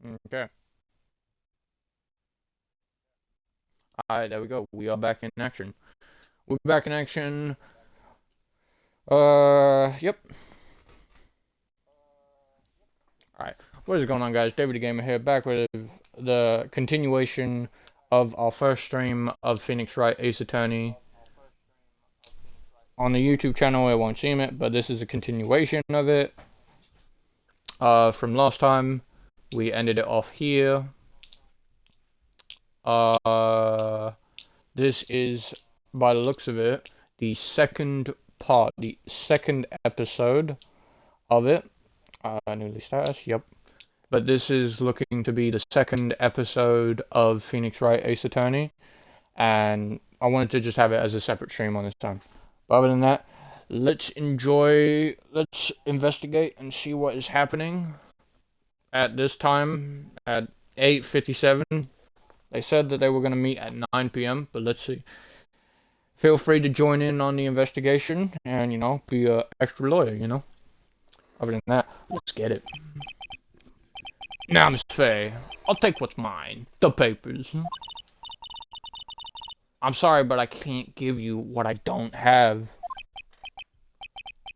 Okay. Alright, there we go. We are back in action. We're back in action. Yep. Alright. What is going on, guys? David the Gamer here, back with the continuation of our first stream of Phoenix Wright Ace Attorney. On the YouTube channel, I won't see it, but this is a continuation of it. From last time, we ended it off here. This is, by the looks of it, the second part, the second episode of it. Newly status, yep. But this is looking to be the second episode of Phoenix Wright Ace Attorney, and I wanted to just have it as a separate stream on this time. But other than that, let's investigate and see what is happening at this time at 8:57. They said that they were going to meet at 9 p.m., but let's see. Feel free to join in on the investigation and, be an extra lawyer, Other than that, let's get it. Now, Miss Fey, I'll take what's mine. The papers. I'm sorry, but I can't give you what I don't have.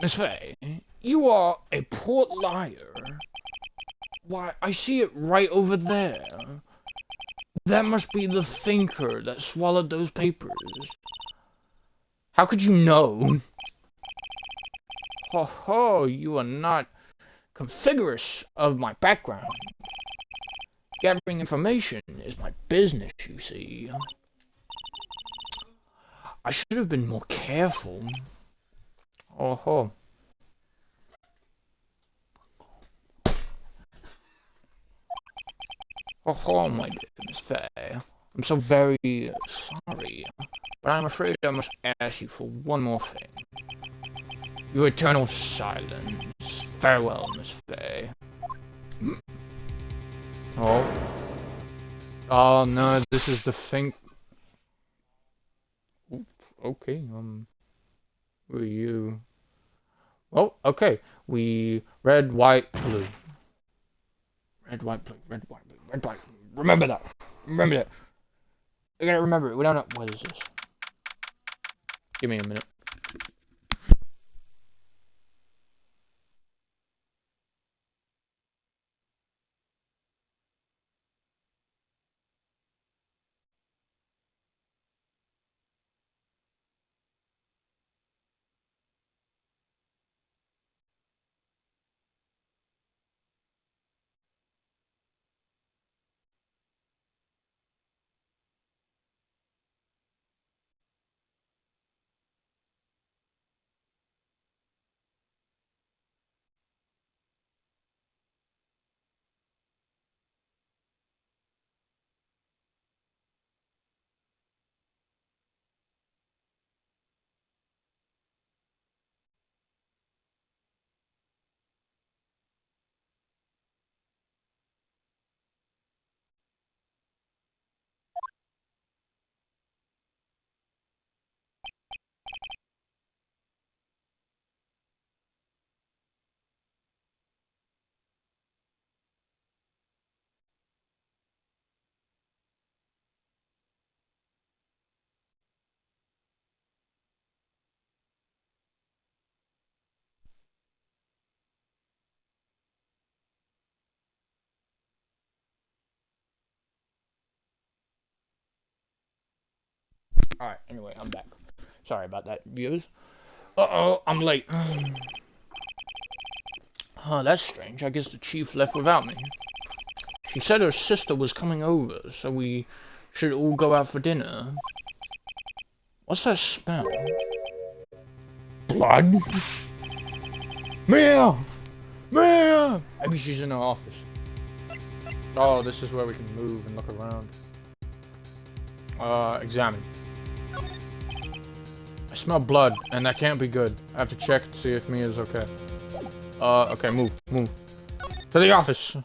Miss Fey, you are a poor liar. Why, I see it right over there. That must be the thinker that swallowed those papers. How could you know? Ho ho, you are not configurous of my background. Gathering information is my business, you see. I should have been more careful. Oh ho. Oh ho, my dear Miss Fey. I'm so very sorry, but I'm afraid I must ask you for one more thing. Your eternal silence. Farewell, Miss Fey. Oh. Oh no, this is the thing. Okay, who are you? Oh, okay. Red, white, blue. Red, white, blue. Red, white, blue. Red, white, blue. Remember that. Remember that. You gotta remember it. We don't know. What is this? Give me a minute. Alright, anyway, I'm back. Sorry about that, viewers. Uh-oh, I'm late. Huh, that's strange. I guess the chief left without me. She said her sister was coming over, so we should all go out for dinner. What's that smell? Blood? Mia! Mia! Maybe she's in her office. Oh, this is where we can move and look around. Examine. I smell blood, and that can't be good. I have to check to see if Mia's okay. Okay, move. To the office!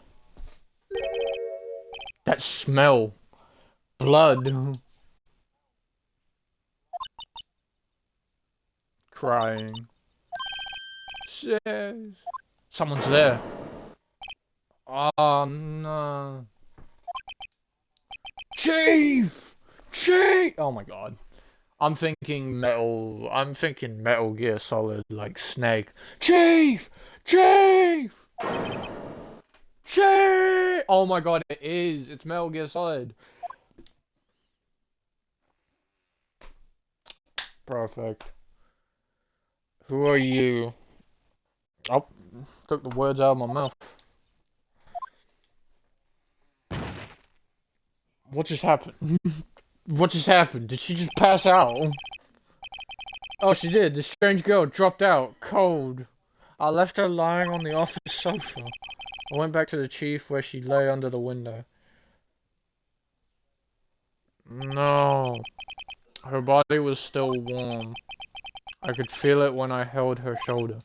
That smell. Blood. Crying. Says. Someone's there. Oh, no. Chief! Chief! Oh my god. I'm thinking Metal Gear Solid, like Snake. Chief! Chief! Chief! Oh my god, it is. It's Metal Gear Solid. Perfect. Who are you? Oh, took the words out of my mouth. What just happened? What just happened? Did she just pass out? Oh, she did. The strange girl dropped out, cold. I left her lying on the office sofa. I went back to the chief where she lay under the window. No. Her body was still warm. I could feel it when I held her shoulder.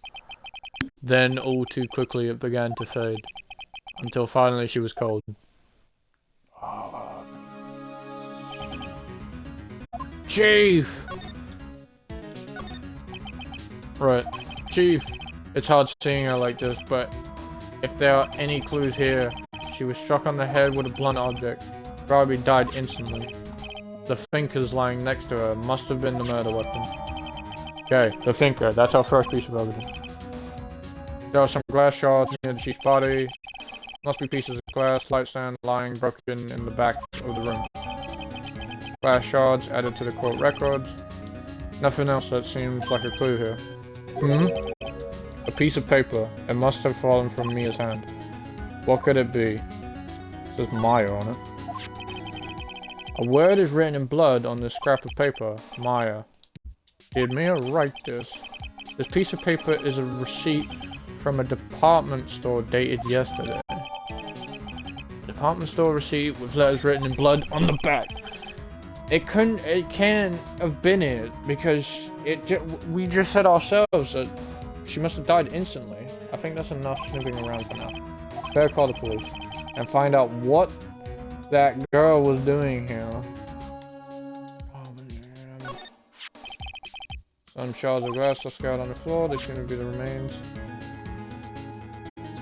Then, all too quickly, it began to fade. Until finally she was cold. Chief! Right. Chief, it's hard seeing her like this, but if there are any clues here, she was struck on the head with a blunt object. Probably died instantly. The Finker's lying next to her must have been the murder weapon. Okay, the Finker, that's our first piece of evidence. There are some glass shards near the chief's body. Must be pieces of glass, light stand lying broken in the back of the room. Glass shards added to the court records. Nothing else that seems like a clue here. A piece of paper. It must have fallen from Mia's hand. What could it be? It says Maya on it. A word is written in blood on this scrap of paper. Maya. Did Mia write this? This piece of paper is a receipt from a department store dated yesterday. Department store receipt with letters written in blood on the back. It can't have been it because we just said ourselves that she must have died instantly. I think that's enough snooping around for now. Better call the police and find out what that girl was doing here. Some shards of glass are scattered on the floor. They seem to be the remains.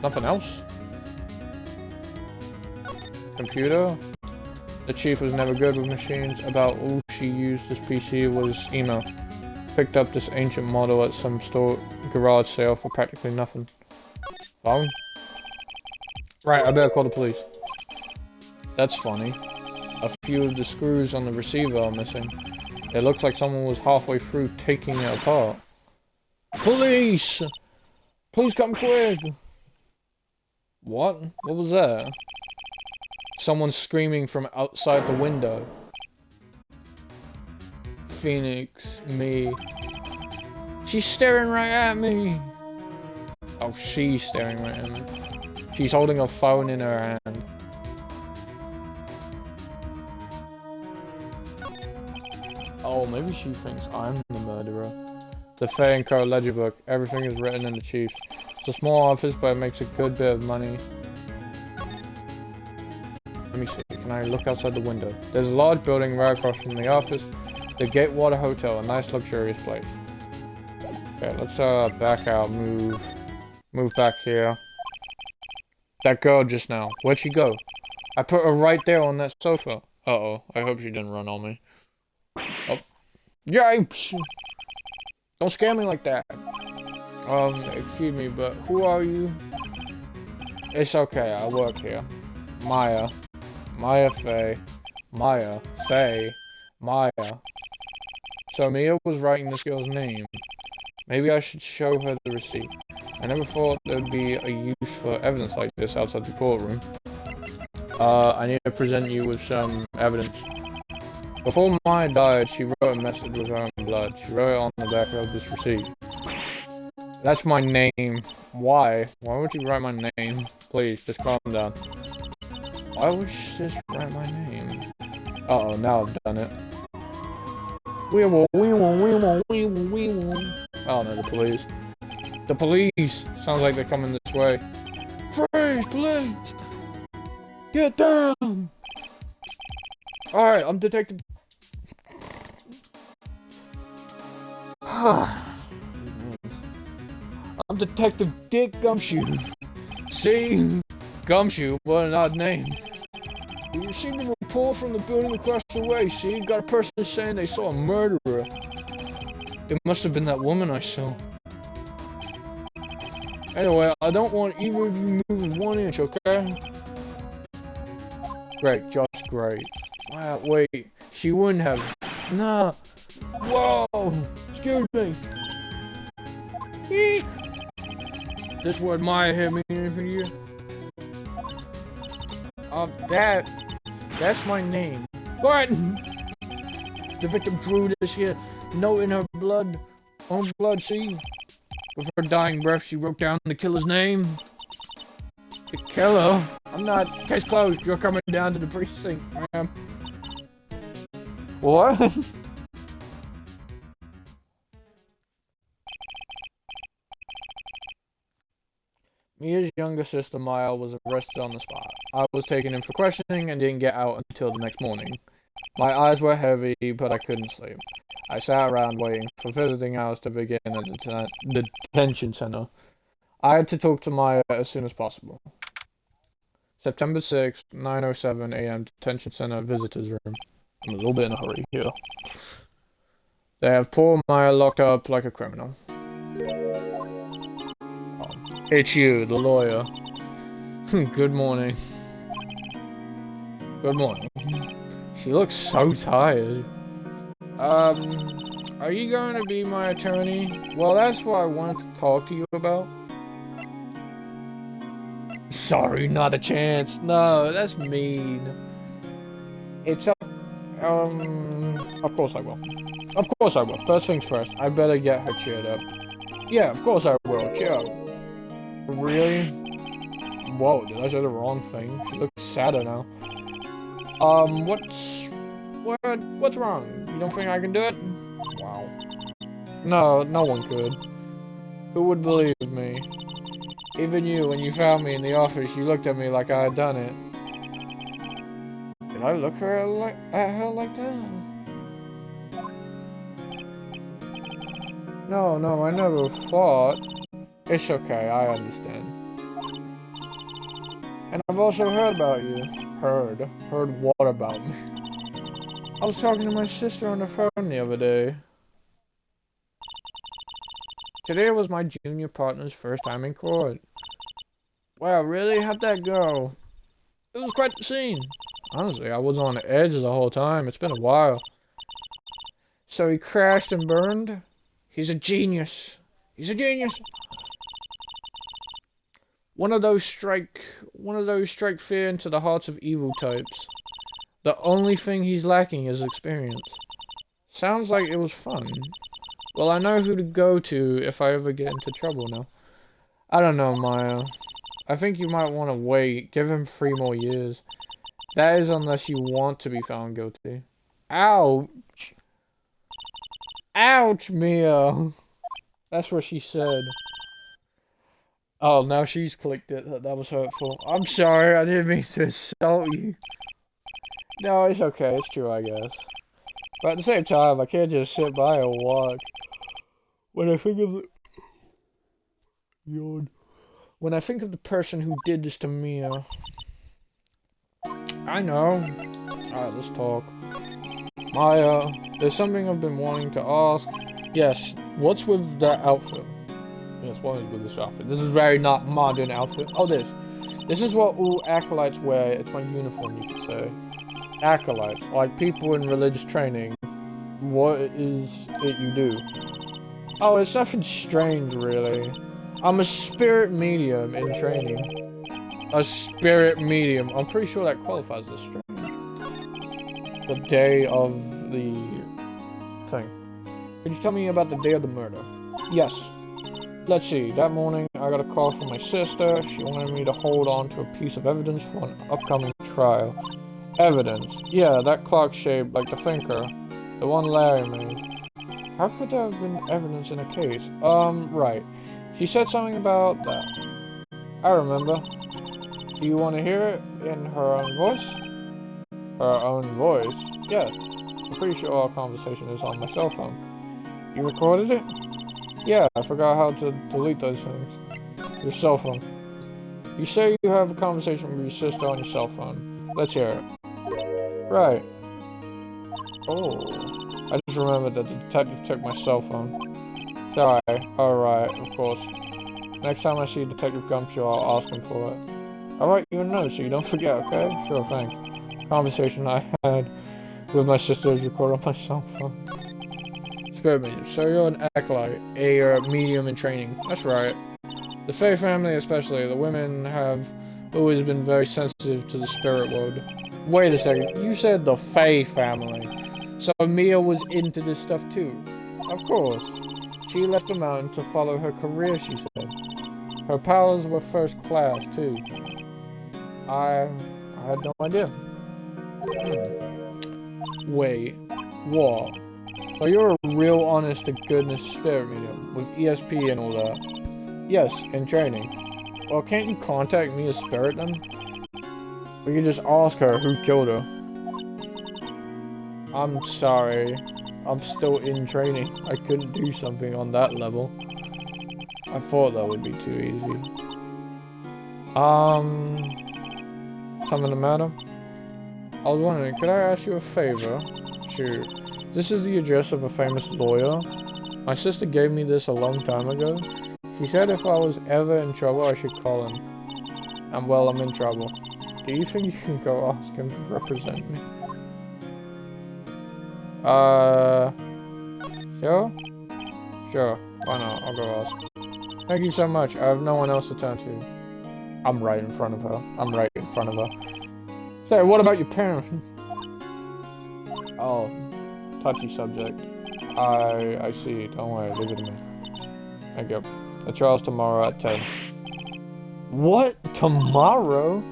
Nothing else? Computer? The chief was never good with machines. About all she used this PC was email. Picked up this ancient model at some store garage sale for practically nothing. Phone? Right, I better call the police. That's funny. A few of the screws on the receiver are missing. It looks like someone was halfway through taking it apart. Police! Please come quick! What? What was that? Someone screaming from outside the window. Phoenix, me. She's staring right at me! Oh, she's staring right at me. She's holding a phone in her hand. Oh, maybe she thinks I'm the murderer. The Fey & Co. ledger book. Everything is written in the chief. It's a small office, but it makes a good bit of money. Let me see. Can I look outside the window? There's a large building right across from the office. The Gatewater Hotel. A nice, luxurious place. Okay, let's back out. Move back here. That girl just now. Where'd she go? I put her right there on that sofa. Uh-oh. I hope she didn't run on me. Oh. Yipes! Don't scare me like that. Excuse me, but who are you? It's okay, I work here. Mia Fey. Mia Fey. Mia. So Mia was writing this girl's name. Maybe I should show her the receipt. I never thought there'd be a use for evidence like this outside the courtroom. I need to present you with some evidence. Before Maya died, she wrote a message with her own blood. She wrote it on the back of this receipt. That's my name. Why? Why would you write my name? Please, just calm down. Why would she just write my name? Uh-oh, now I've done it. Oh no, the police. The police! Sounds like they're coming this way. Freeze, police! Get down! Alright, I'm Detective... I'm Detective Dick Gumshoe. See? Gumshoe, what an odd name. We received a report from the building across the way, see? Got a person saying they saw a murderer. It must have been that woman I saw. Anyway, I don't want either of you moving 1 inch, okay? Great, just great. Wow, wait, she wouldn't have. Nah. Whoa! Excuse me. Eek. This word Maya here mean anything to you? That's my name. What? The victim drew this here note in her blood, own blood, see? With her dying breath, she wrote down the killer's name. The killer? I'm not. Case closed. You're coming down to the precinct, ma'am. What? Mia's younger sister, Maya, was arrested on the spot. I was taken in for questioning and didn't get out until the next morning. My eyes were heavy, but I couldn't sleep. I sat around waiting for visiting hours to begin at the detention center. I had to talk to Maya as soon as possible. September 6th, 9:07 a.m. Detention center visitors room. I'm a little bit in a hurry here. They have poor Maya locked up like a criminal. It's you, the lawyer. Good morning. Good morning. She looks so tired. Are you going to be my attorney? Well, that's what I wanted to talk to you about. Sorry, not a chance. No, that's mean. It's up. Of course I will. Of course I will. First things first, I better get her cheered up. Yeah, of course I will. Cheer up. Really? Whoa, did I say the wrong thing? She looks sadder now. What's wrong? You don't think I can do it? Wow. No one could. Who would believe me? Even you, when you found me in the office, you looked at me like I had done it. Did I look at her like that? No, I never thought. It's okay, I understand. And I've also heard about you. Heard what about me? I was talking to my sister on the phone the other day. Today was my junior partner's first time in court. Wow, really? How'd that go? It was quite the scene. Honestly, I was on the edge the whole time. It's been a while. So he crashed and burned? He's a genius. He's a genius. One of those strike fear into the hearts of evil types. The only thing he's lacking is experience. Sounds like it was fun. Well, I know who to go to if I ever get into trouble now. I don't know, Maya. I think you might want to wait. Give him 3 more years. That is unless you want to be found guilty. Ouch! Ouch, Mia! That's what she said. Oh, now she's clicked it. That was hurtful. I'm sorry, I didn't mean to insult you. No, it's okay. It's true, I guess. But at the same time, I can't just sit by and watch. When I think of the... Yawn. When I think of the person who did this to Mia... I know. Alright, let's talk. Maya, there's something I've been wanting to ask. Yes, what's with that outfit? Yes, what is with this outfit? This is very not modern outfit. Oh, this. This is what all acolytes wear. It's my uniform, you could say. Acolytes, like people in religious training. What is it you do? Oh, it's nothing strange, really. I'm a spirit medium in training. A spirit medium. I'm pretty sure that qualifies as strange. The day of the thing. Could you tell me about the day of the murder? Yes. Let's see, that morning I got a call from my sister. She wanted me to hold on to a piece of evidence for an upcoming trial. Evidence? Yeah, that clock shaped like the thinker. The one Larry made. How could there have been evidence in a case? Right. She said something about that. I remember. Do you want to hear it in her own voice? Her own voice? Yeah. I'm pretty sure our conversation is on my cell phone. You recorded it? Yeah, I forgot how to delete those things. Your cell phone. You say you have a conversation with your sister on your cell phone. Let's hear it. Right. Oh. I just remembered that the detective took my cell phone. Sorry. Alright, of course. Next time I see Detective Gumshoe, I'll ask him for it. I'll write you a note so you don't forget, okay? Sure, thanks. Conversation I had with my sister is recorded on my cell phone. Spirit medium. So you're an acolyte, a medium in training. That's right. The Fey family especially, the women have always been very sensitive to the spirit world. Wait a second, you said the Fey family. So Mia was into this stuff too? Of course. She left the mountain to follow her career, she said. Her powers were first class too. I had no idea. Wait, what? So you're a real honest-to-goodness spirit medium, with ESP and all that? Yes, in training. Well, can't you contact me as spirit then? Or you just ask her who killed her? I'm sorry. I'm still in training. I couldn't do something on that level. I thought that would be too easy. Something the matter? I was wondering, could I ask you a favor? Sure. This is the address of a famous lawyer. My sister gave me this a long time ago. She said if I was ever in trouble, I should call him. And well, I'm in trouble. Do you think you can go ask him to represent me? Sure? Sure, why not? I'll go ask. Thank you so much. I have no one else to turn to. I'm right in front of her. I'm right in front of her. Say, what about your parents? Oh, touchy subject. I see. Don't worry, leave it to me. Thank you. The trial's tomorrow at 10. What? Tomorrow?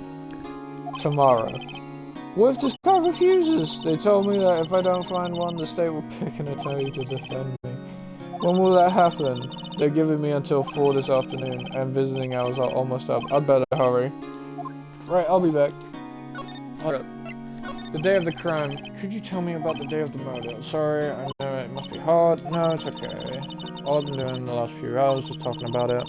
Tomorrow. What if this guy refuses? They told me that if I don't find one, the state will pick an attorney to defend me. When will that happen? They're giving me until 4 this afternoon, and visiting hours are almost up. I'd better hurry. Right, I'll be back. Alright. The day of the crime. Could you tell me about the day of the murder? Sorry, I know it must be hard. No, it's okay. All I've been doing the last few hours is talking about it.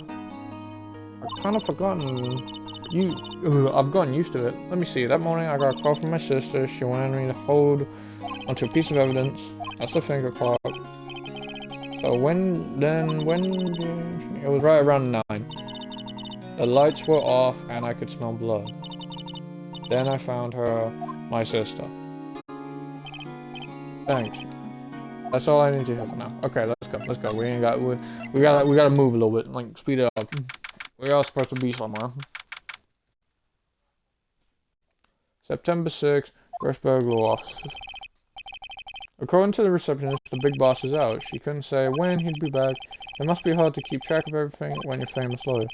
I've kind of forgotten... I've gotten used to it. Let me see. That morning I got a call from my sister. She wanted me to hold onto a piece of evidence. That's the finger clock. So it was right around 9. The lights were off and I could smell blood. Then I found her, my sister. Thanks. That's all I need to hear for now. Okay, let's go. Let's go. We gotta move a little bit. Like, speed it up. We are supposed to be somewhere. September 6th, Rushberg Law Offices. According to the receptionist, the big boss is out. She couldn't say when he'd be back. It must be hard to keep track of everything when you're famous lawyer.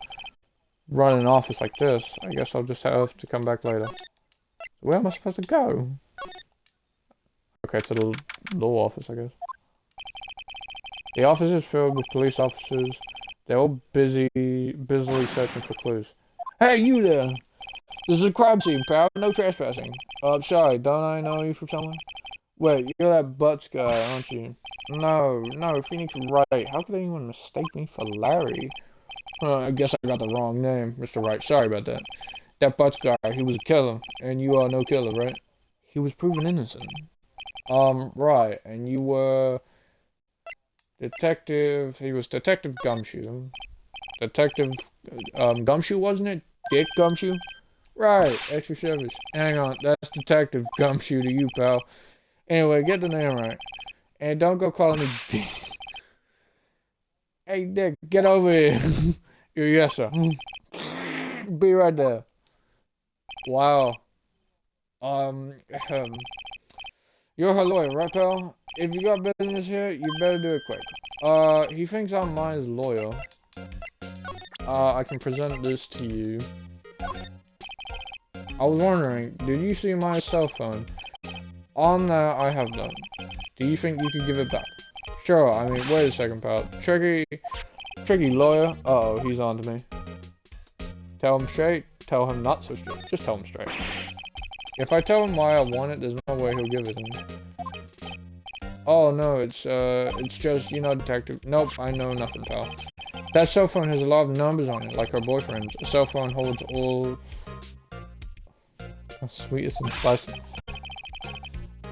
Run an office like this, I guess I'll just have to come back later. Where am I supposed to go? Okay, to the law office, I guess. The office is filled with police officers. They're all busily searching for clues. Hey, you there! This is a crime scene, pal. No trespassing. Sorry, don't I know you from somewhere? Wait, you're that Butts guy, aren't you? No, Phoenix Wright. How could anyone mistake me for Larry? I guess I got the wrong name, Mr. Wright. Sorry about that. That Butts guy, he was a killer. And you are no killer, right? He was proven innocent. Right. And you were... Detective... He was Detective Gumshoe. Detective... Gumshoe, wasn't it? Dick Gumshoe? Right, extra service. Hang on, that's Detective Gumshoe to you, pal. Anyway, get the name right. And don't go calling me Dick. Hey, Dick, get over here. Yes, sir. Be right there. Wow. You're her lawyer, right, pal? If you got business here, you better do it quick. He thinks I'm Maya's lawyer. I can present this to you. I was wondering, did you see my cell phone? On that, I have done. Do you think you could give it back? Sure, I mean, wait a second, pal. Tricky lawyer? Uh-oh, he's on to me. Tell him straight, tell him not so straight. Just tell him straight. If I tell him why I want it, there's no way he'll give it to me. Oh, no, it's just, you know, detective. Nope, I know nothing, pal. That cell phone has a lot of numbers on it, like her boyfriend's. A cell phone holds all... sweetest and spicy.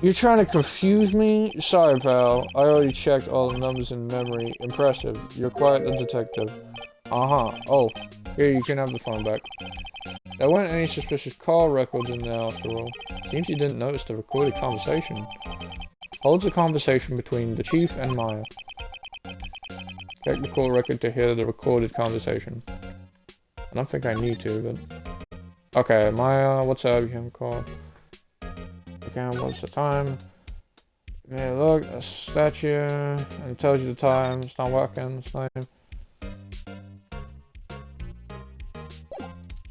You're trying to confuse me? Sorry, pal. I already checked all the numbers in memory. Impressive. You're quite a detective. Uh-huh. Oh, here, you can have the phone back. There weren't any suspicious call records in there after all. Seems you didn't notice the recorded conversation. Holds a conversation between the chief and Maya. Check the call record to hear the recorded conversation. I don't think I need to, but... Okay, Maya, what's up? You haven't called. Okay, what's the time? Yeah, look, a statue, and it tells you the time. It's not working, it's not...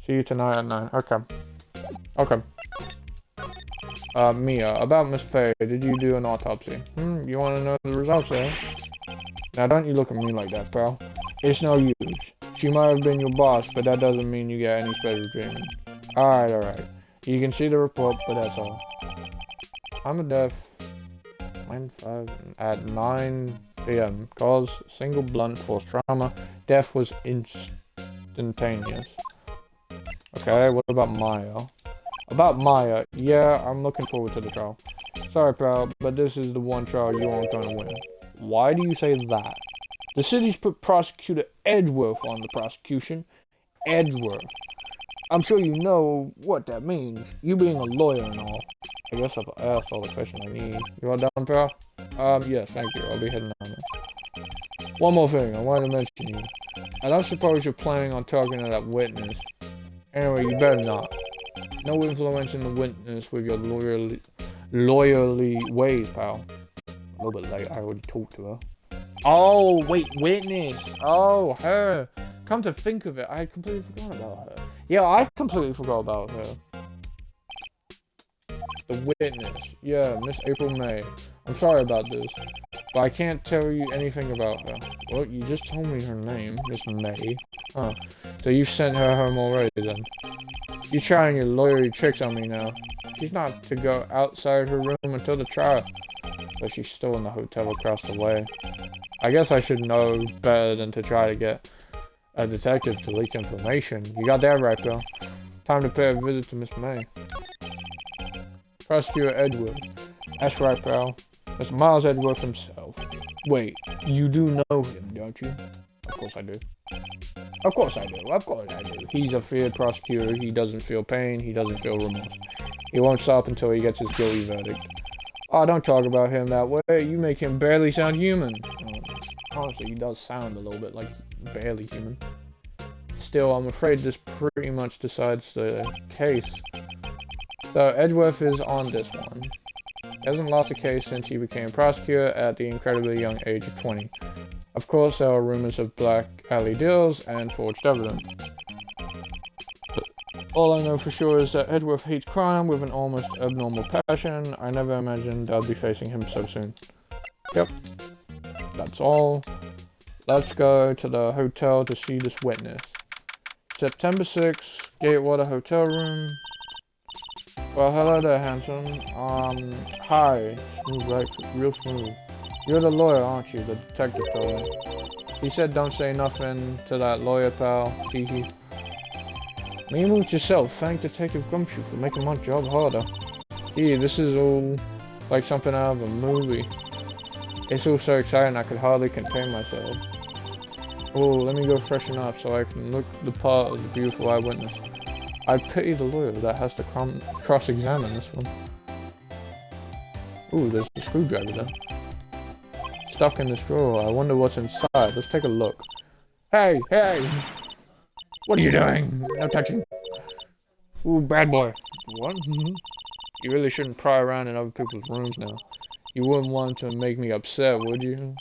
See you tonight at 9. Okay. Okay. Mia, about Miss Fey, did you do an autopsy? You want to know the results, eh? Now don't you look at me like that, pal. It's no use. She might have been your boss, but that doesn't mean you get any special treatment. Alright. You can see the report, but that's all. I'm a death. 9-5 at 9 p.m. Cause single blunt force trauma. Death was instantaneous. Okay, what about Maya? About Maya, yeah, I'm looking forward to the trial. Sorry, pal, but this is the one trial you aren't gonna win. Why do you say that? The city's put Prosecutor Edgeworth on the prosecution. Edgeworth. I'm sure you know what that means. You being a lawyer and all. I guess I've asked all the questions I need. You all done, pal? Yes, thank you. I'll be heading on now. One more thing, I wanted to mention you. I don't suppose you're planning on talking to that witness. Anyway, you better not. No influencing the witness with your lawyerly ways, pal. A little bit late, I already talked to her. Oh, wait, witness. Oh, her. Come to think of it, I had completely forgotten about her. Yeah, I completely forgot about her. The witness. Yeah, Miss April May. I'm sorry about this, but I can't tell you anything about her. Well, you just told me her name, Miss May. Huh. So you sent her home already, then? You're trying your lawyery tricks on me now. She's not to go outside her room until the trial. But she's still in the hotel across the way. I guess I should know better than to try to get a detective to leak information. You got that right, Bill. Time to pay a visit to Miss May. Prosecutor Edgeworth. That's right, pal. Mr. Miles Edgeworth himself. Wait, you do know him, don't you? Of course I do. Of course I do. Of course I do. He's a feared prosecutor. He doesn't feel pain. He doesn't feel remorse. He won't stop until he gets his guilty verdict. Oh, don't talk about him that way. You make him barely sound human. Honestly, he does sound a little bit like barely human. Still, I'm afraid this pretty much decides the case. So, Edgeworth is on this one. He hasn't lost a case since he became prosecutor at the incredibly young age of 20. Of course, there are rumors of black alley deals and forged evidence. All I know for sure is that Edgeworth hates crime with an almost abnormal passion. I never imagined I'd be facing him so soon. Yep. That's all. Let's go to the hotel to see this witness. September 6th, Gatewater Hotel Room. Well, hello there, handsome. Hi. Smooth, right? Real smooth. You're the lawyer, aren't you? The detective told me. He said don't say nothing to that lawyer, pal. Teehee. Me move it yourself. Thank Detective Gumshoe for making my job harder. Gee, this is all like something out of a movie. It's all so exciting I could hardly contain myself. Oh, let me go freshen up so I can look the part of the beautiful eyewitness. I pity the lawyer that has to cross-examine this one. Ooh, there's a screwdriver there. Stuck in this drawer. I wonder what's inside. Let's take a look. Hey, hey! What are you doing? No touching. Ooh, bad boy. What? You really shouldn't pry around in other people's rooms now. You wouldn't want to make me upset, would you?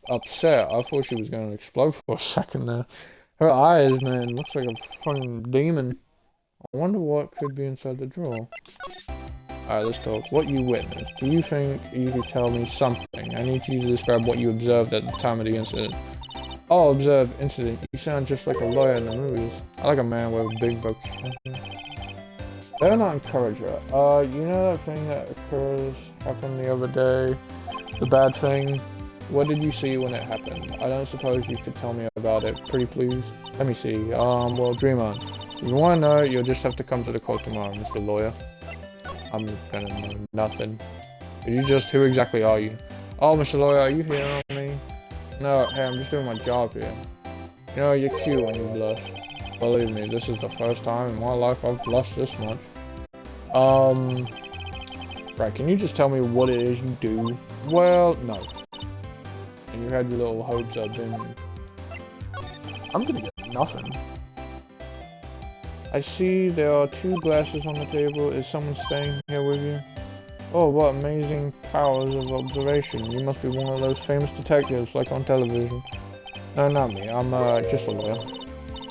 Upset? I thought she was going to explode for a second there. Her eyes, man, looks like a fucking demon. I wonder what could be inside the drawer. Alright, let's talk. What you witnessed. Do you think you could tell me something? I need you to describe what you observed at the time of the incident. Oh, observed incident. You sound just like a lawyer in the movies. I like a man with a big vocabulary. Better not encourage her. You know that thing that happened the other day? The bad thing? What did you see when it happened? I don't suppose you could tell me about it, pretty please? Let me see. Well, dream on. If you want to know, you'll just have to come to the court tomorrow, Mr. Lawyer. I'm gonna know nothing. Who exactly are you? Oh, Mr. Lawyer, are you here on me? No, hey, I'm just doing my job here. You know, you're cute when you blush. Believe me, this is the first time in my life I've blushed this much. Right, can you just tell me what it is you do? Well, no. And you had your little hopes up, didn't you? I'm gonna get nothing. I see there are 2 glasses on the table. Is someone staying here with you? Oh, what amazing powers of observation. You must be one of those famous detectives, like on television. No, not me. I'm, just a lawyer.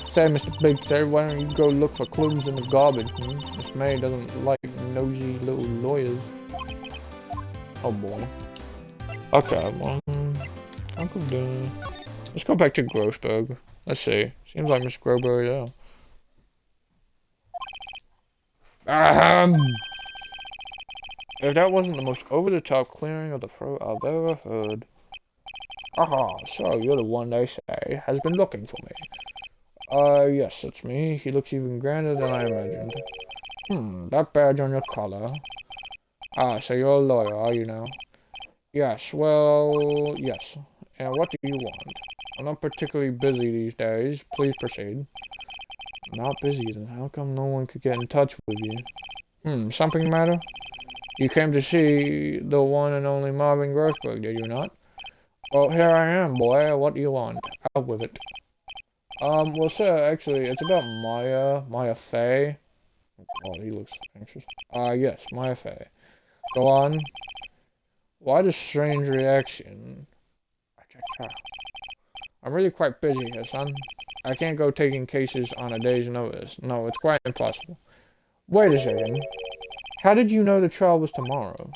Say, Mr. Big Sir, why don't you go look for clues in the garbage, Miss May doesn't like nosy little lawyers. Oh, boy. Okay, well, I could, let's go back to Grossberg. Let's see. Seems like Miss Grober's there. If that wasn't the most over-the-top clearing of the throat I've ever heard. Aha, so you're the one they say has been looking for me. Yes, it's me. He looks even grander than I imagined. That badge on your collar. Ah, so you're a lawyer, are you now? Yes, well, yes. And what do you want? I'm not particularly busy these days. Please proceed. Not busy, then how come no one could get in touch with you? Something matter? You came to see the one and only Marvin Grossberg, did you not? Well, here I am, boy. What do you want? Out with it. Well, sir, actually, it's about Mia Fey. Oh, he looks anxious. Yes, Mia Fey. Go on. Why the strange reaction? I'm really quite busy here, son. I can't go taking cases on a day's notice. No, it's quite impossible. Wait a second. How did you know the trial was tomorrow?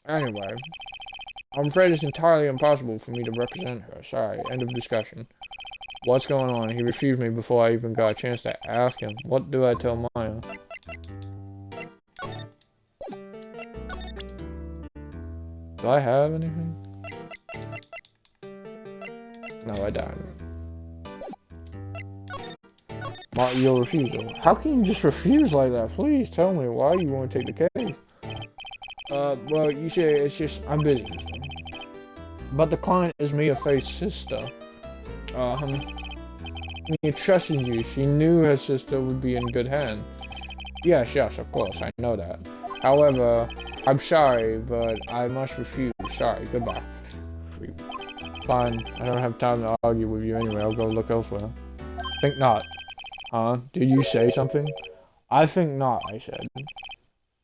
Anyway. I'm afraid it's entirely impossible for me to represent her. Sorry, end of discussion. What's going on? He refused me before I even got a chance to ask him. What do I tell Maya? Do I have anything? No, I don't. Your refusal. How can you just refuse like that? Please tell me why you want to take the case. Well, you see, it's just, I'm busy. But the client is Mia Fey's sister. Mia trusted you. She knew her sister would be in good hands. Yes, of course, I know that. However, I'm sorry, but I must refuse. Sorry, goodbye. Fine, I don't have time to argue with you anyway. I'll go look elsewhere. Think not. Huh? Did you say something? I think not, I said.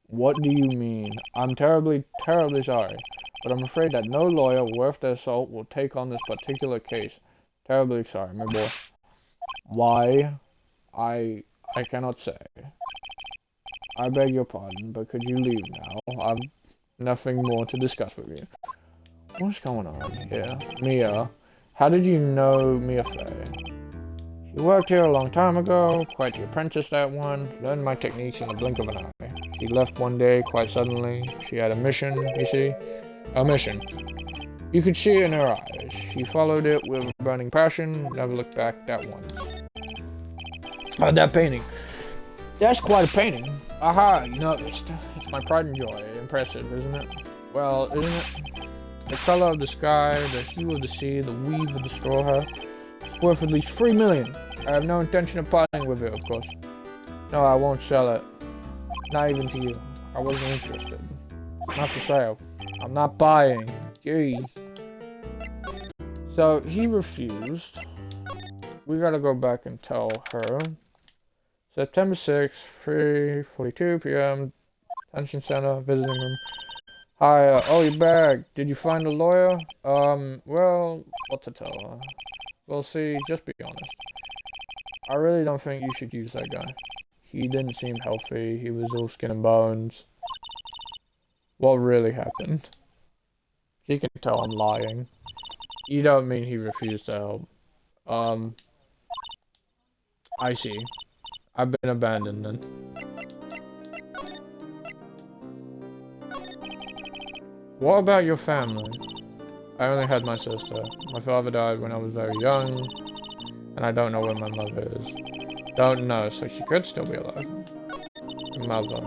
What do you mean? I'm terribly, terribly sorry, but I'm afraid that no lawyer worth their salt will take on this particular case. Terribly sorry, my boy. Why? I cannot say. I beg your pardon, but could you leave now? I've nothing more to discuss with you. What's going on here? Mia. How did you know Mia Fey? She worked here a long time ago, quite the apprentice that one, learned my techniques in the blink of an eye. She left one day, quite suddenly. She had a mission, you see? A mission. You could see it in her eyes. She followed it with burning passion, never looked back that once. That painting. That's quite a painting. Aha, you noticed. It's my pride and joy. Impressive, isn't it? Well, isn't it? The color of the sky, the hue of the sea, the weave of the straw hat. It's worth at least 3 million. I have no intention of parting with it, of course. No, I won't sell it. Not even to you. I wasn't interested. It's not for sale. I'm not buying. Jeez. So, he refused. We gotta go back and tell her. September 6th, 3:42 p.m. Detention Center, visiting room. Hi, oh, you're back. Did you find a lawyer? Well, what to tell her? Well, see, just be honest. I really don't think you should use that guy. He didn't seem healthy. He was all skin and bones. What really happened? She can tell I'm lying. You don't mean he refused to help. I see. I've been abandoned then. What about your family? I only had my sister. My father died when I was very young, and I don't know where my mother is. Don't know, so she could still be alive. Mother.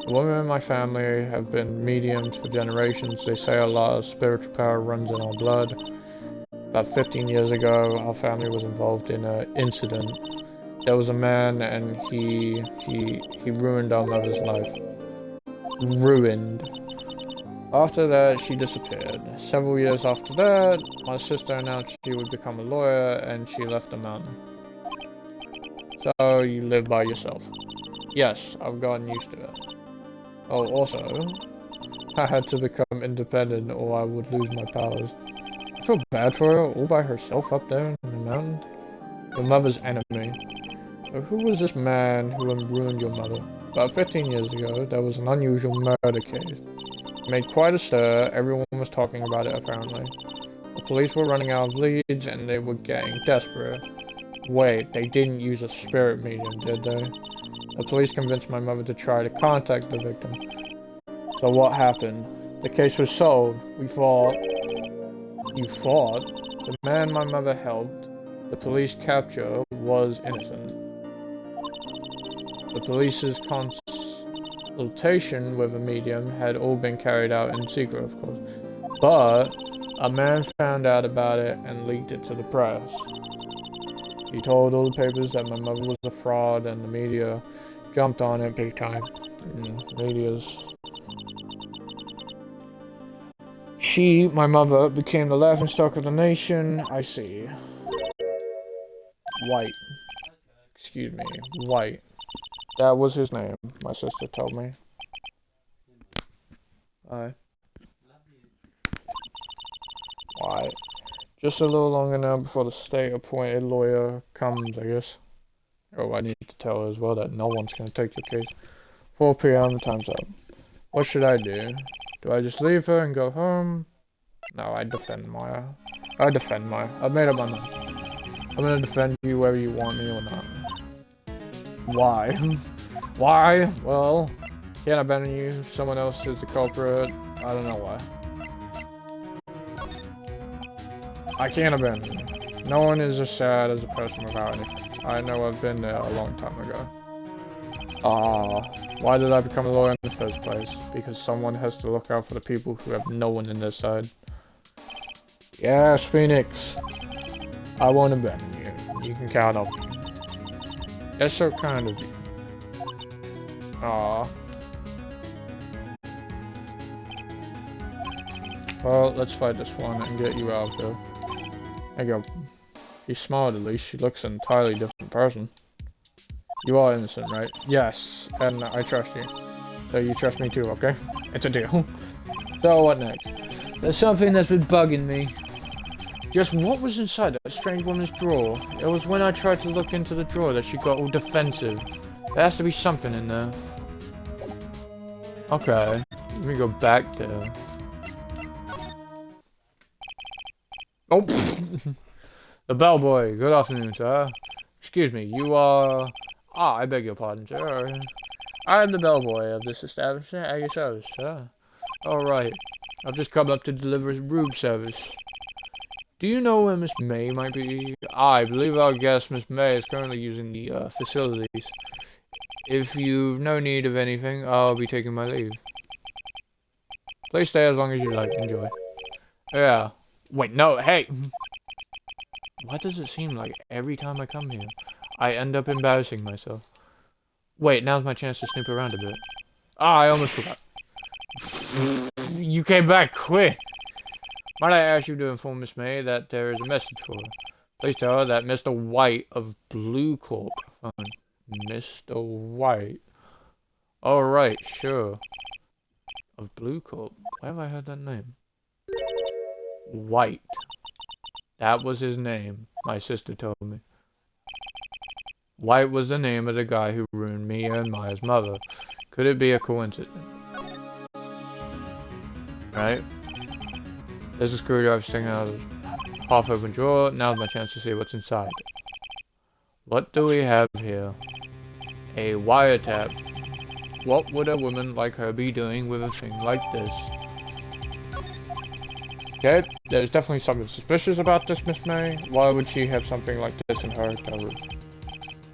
The women in my family have been mediums for generations. They say a lot of spiritual power runs in our blood. About 15 years ago, our family was involved in an incident. There was a man, and he ruined our mother's life. Ruined. After that, she disappeared. Several years after that, my sister announced she would become a lawyer, and she left the mountain. So, you live by yourself. Yes, I've gotten used to it. Oh, also, I had to become independent or I would lose my powers. I feel bad for her, all by herself up there in the mountain. Your mother's enemy. So who was this man who ruined your mother? About 15 years ago, there was an unusual murder case. It made quite a stir, everyone was talking about it apparently. The police were running out of leads and they were getting desperate. Wait, they didn't use a spirit medium, did they? The police convinced my mother to try to contact the victim. So what happened? The case was solved. We fought. You fought? The man my mother helped, the police capture, was innocent. The police's consultation with a medium had all been carried out in secret, of course. But a man found out about it and leaked it to the press. He told all the papers that my mother was a fraud, and the media jumped on it big time. My mother, became the laughingstock of the nation. I see. White. Excuse me, White. That was his name, my sister told me. Why? Just a little longer now before the state-appointed lawyer comes, I guess. Oh, I need to tell her as well that no one's going to take your case. 4 p.m. time's up. What should I do? Do I just leave her and go home? No, I defend Maya. I've made up my mind. I'm gonna defend you whether you want me or not. Why? Why? Well, can't abandon you. Someone else is the culprit. I don't know why. I can't abandon you. No one is as sad as a person without anything. I know I've been there a long time ago. Why did I become a lawyer in the first place? Because someone has to look out for the people who have no one in their side. Yes, Phoenix. I won't abandon you. You can count on me. That's so kind of you. Well, let's fight this one and get you out of here. There you go. He's smart at least. She looks an entirely different person. You are innocent, right? Yes, and I trust you. So you trust me too, okay? It's a deal. So what next? There's something that's been bugging me. Just what was inside that strange woman's drawer? It was when I tried to look into the drawer that she got all defensive. There has to be something in there. Okay, let me go back there. Oh, the bellboy. Good afternoon, sir. Excuse me, you are... I beg your pardon, sir. I am the bellboy of this establishment at your service, sir. Alright, I've just come up to deliver room service. Do you know where Miss May might be? I believe our guest, Miss May, is currently using the facilities. If you've no need of anything, I'll be taking my leave. Please stay as long as you like. Enjoy. Yeah. Wait, no, hey! Why does it seem like every time I come here, I end up embarrassing myself? Wait, now's my chance to snoop around a bit. I almost forgot. You came back quick! Might I ask you to inform Miss May that there is a message for her? Please tell her that Mr. White of Blue Corp phone. Mr. White. Alright, sure. Of Blue Corp? Where have I heard that name? White. That was his name, my sister told me. White was the name of the guy who ruined Mia and Maya's mother. Could it be a coincidence? Right? There's a screwdriver sticking out of the half-open drawer. Now's my chance to see what's inside. What do we have here? A wiretap. What would a woman like her be doing with a thing like this? Okay, there's definitely something suspicious about this, Miss May. Why would she have something like this in her cover?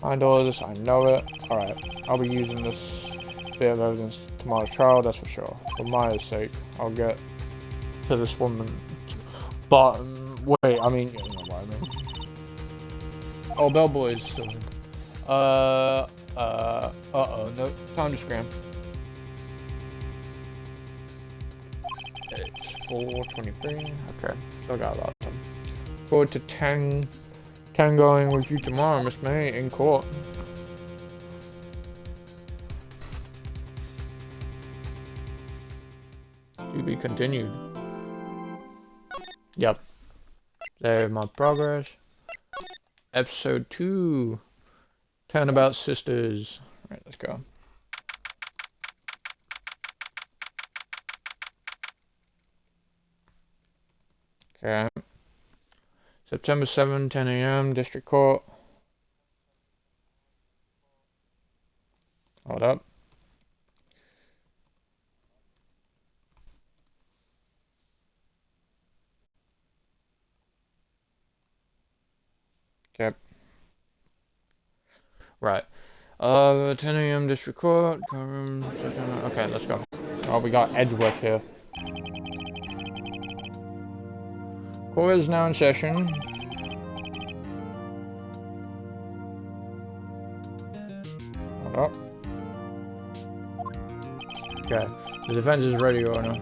I know this, I know it. Alright, I'll be using this bit of evidence tomorrow's trial, that's for sure. For Maya's sake, I'll get to this woman. But, wait, I mean, you know what I mean. Oh, Bellboy is still in. No, time to scram. It's 4:23. Okay, still got a lot of time. Forward to 10 going with you tomorrow, Miss May, in court. To be continued. Yep. There's my progress. Episode 2. Turnabout Sisters. Alright, let's go. Okay. September 7, 10 a.m. District Court. Hold up. Okay. Right. 10 a.m. District Court. Okay, let's go. Oh, we got Edgeworth here. Court is now in session. Hold up. Okay. The defense is ready, Your Honor.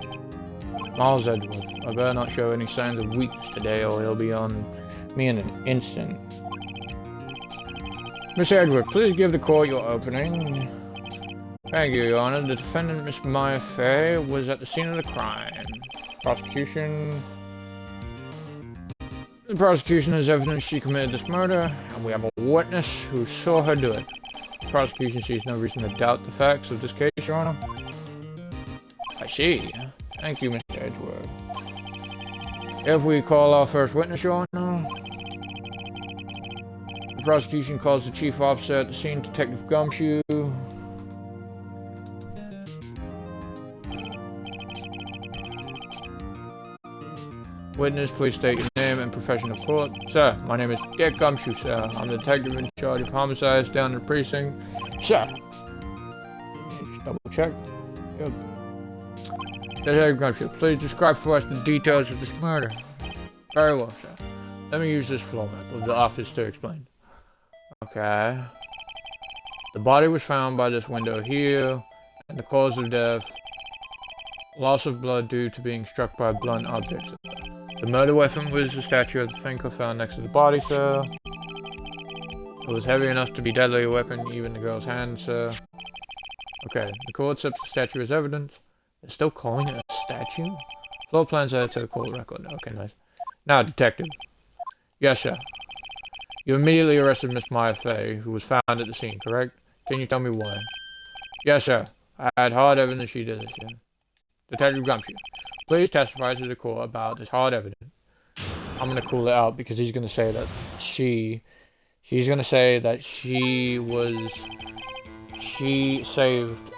Miles Edgeworth. I better not show any signs of weakness today, or he'll be on me in an instant. Miss Edgeworth, please give the court your opening. Thank you, Your Honor. The defendant, Miss Mia Fey, was at the scene of the crime. The prosecution has evidence she committed this murder, and we have a witness who saw her do it. The prosecution sees no reason to doubt the facts of this case, Your Honor. I see. Thank you, Mr. Edgeworth. If we call our first witness, Your Honor. The prosecution calls the chief officer at the scene, Detective Gumshoe. Witness, please state your name and profession of court. Sir, my name is Dick Gumshoe, sir. I'm the detective in charge of homicides down in the precinct. Sir! Just double check. Good. Detective Gumshoe, please describe for us the details of this murder. Very well, sir. Let me use this floor map of the office to explain. Okay. The body was found by this window here, and the cause of death, loss of blood due to being struck by blunt objects. The murder weapon was the statue of the thinker found next to the body, sir. It was heavy enough to be deadly a weapon, even the girl's hand, sir. Okay, the court accepts the statue as evidence. They're still calling it a statue? Floor plans added to the court record. Okay, nice. Now, detective. Yes, sir. You immediately arrested Miss Mia Fey, who was found at the scene, correct? Can you tell me why? Yes, sir. I had hard evidence she did this, sir. Detective Gumshoe, please testify to the court about this hard evidence. I'm gonna call it out because he's gonna say that she's gonna say that she saved,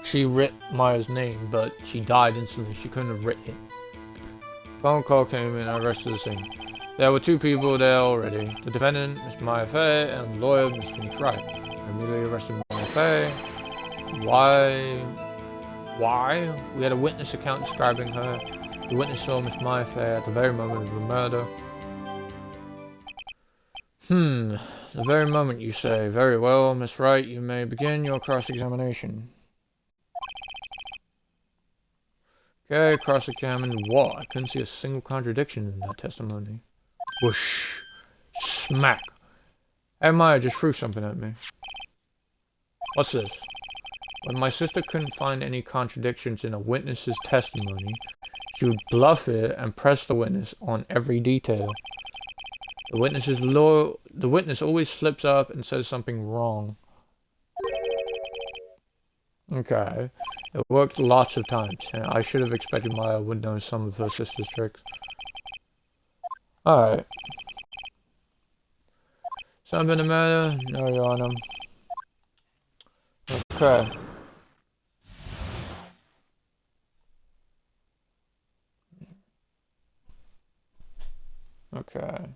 she writ Maya's name, but she died instantly. She couldn't have written it. Phone call came in, I arrested the scene. There were two people there already. The defendant, Miss Mia Fey, and the lawyer, Mr. Wright. I immediately arrested Mia Fey. Why? We had a witness account describing her. The witness saw Miss Mia Fey at the very moment of the murder. The very moment, you say. Very well, Miss Wright, you may begin your cross-examination. Okay, cross-examined what? I couldn't see a single contradiction in that testimony. Whoosh. Smack. Hey, Maya just threw something at me. What's this? When my sister couldn't find any contradictions in a witness's testimony, she would bluff it and press the witness on every detail. The witness always slips up and says something wrong. Okay. It worked lots of times, and I should have expected Maya would know some of her sister's tricks. Alright. Something the matter? No, Your Honor. Okay. Okay.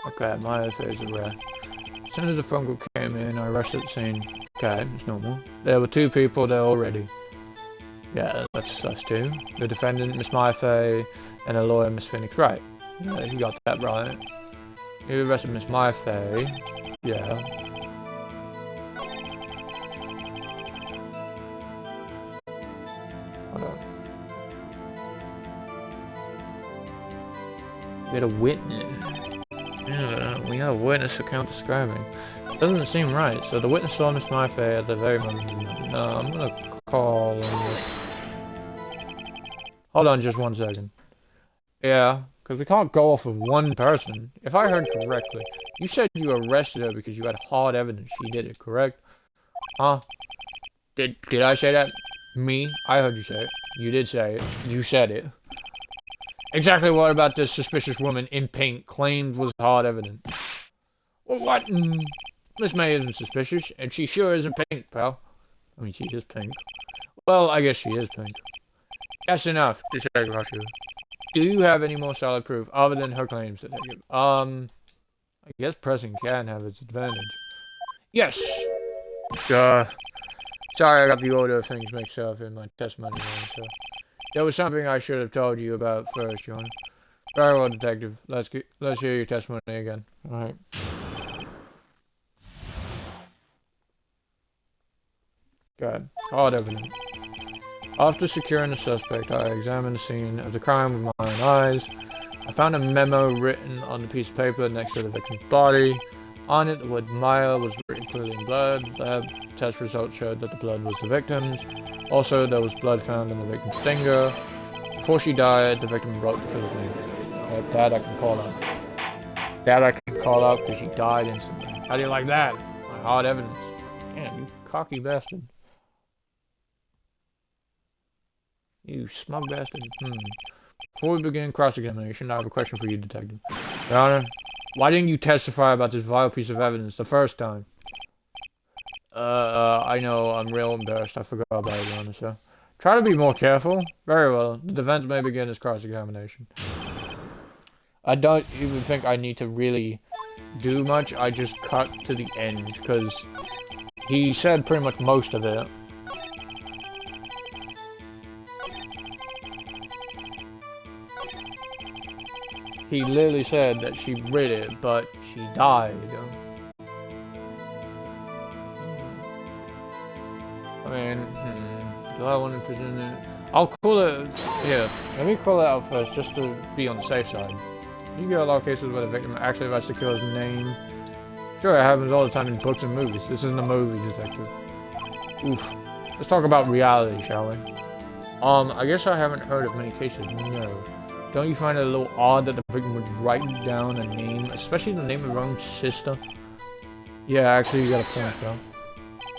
Okay, Mia Fey's arrest. As soon as the phone call came in, I rushed at the scene. Okay, it's normal. There were 2 people there already. Yeah, that's us 2. The defendant, Miss Mia Fey, and the lawyer, Miss Phoenix Wright. Yeah, you got that right. You arrested Miss Mia Fey. Yeah. Hold on. We had a witness. Yeah, we had a witness account describing. Doesn't seem right. So the witness saw Miss Mia Fey at the very moment. No, I'm gonna call him. Hold on just 1 second. Yeah, because we can't go off of 1 person. If I heard correctly, you said you arrested her because you had hard evidence she did it, correct? Huh? Did I say that? Me? I heard you say it. You did say it. You said it. Exactly what about this suspicious woman in pink claimed was hard evidence? Well, what? Miss May isn't suspicious, and she sure isn't pink, pal. I mean, she is pink. Well, I guess she is pink. That's enough, Detective Rusher. Do you have any more solid proof other than her claims, Detective? I guess pressing can have its advantage. Yes! Sorry I got the order of things mixed up in my testimony, so... There was something I should have told you about first, Your Honor. Very well, Detective. Let's hear your testimony again. Alright. Good. Hard evidence. After securing the suspect, I examined the scene of the crime with my own eyes. I found a memo written on a piece of paper next to the victim's body. On it, the word Maya was written clearly in blood. Lab test results showed that the blood was the victim's. Also, there was blood found on the victim's finger. Before she died, the victim wrote the killer's name. That I can call out. That I can call out because she died instantly. How do you like that? My hard evidence. Damn, you cocky bastard. You smug bastard. Before we begin cross-examination, I have a question for you, Detective. Your Honor, why didn't you testify about this vile piece of evidence the first time? I know, I'm real embarrassed. I forgot about it, Your Honor, sir. Try to be more careful. Very well. The defense may begin its cross-examination. I don't even think I need to really do much. I just cut to the end, because he said pretty much most of it. He literally said that she read it, but she died. I mean, do I want to present it? I'll call it, here, let me call it out first, just to be on the safe side. You get a lot of cases where the victim actually writes the killer's name. Sure, it happens all the time in books and movies. This isn't a movie, Detective. Oof. Let's talk about reality, shall we? I guess I haven't heard of many cases, no. Don't you find it a little odd that the victim would write down a name, especially the name of her own sister? Yeah, actually, you got a point, though.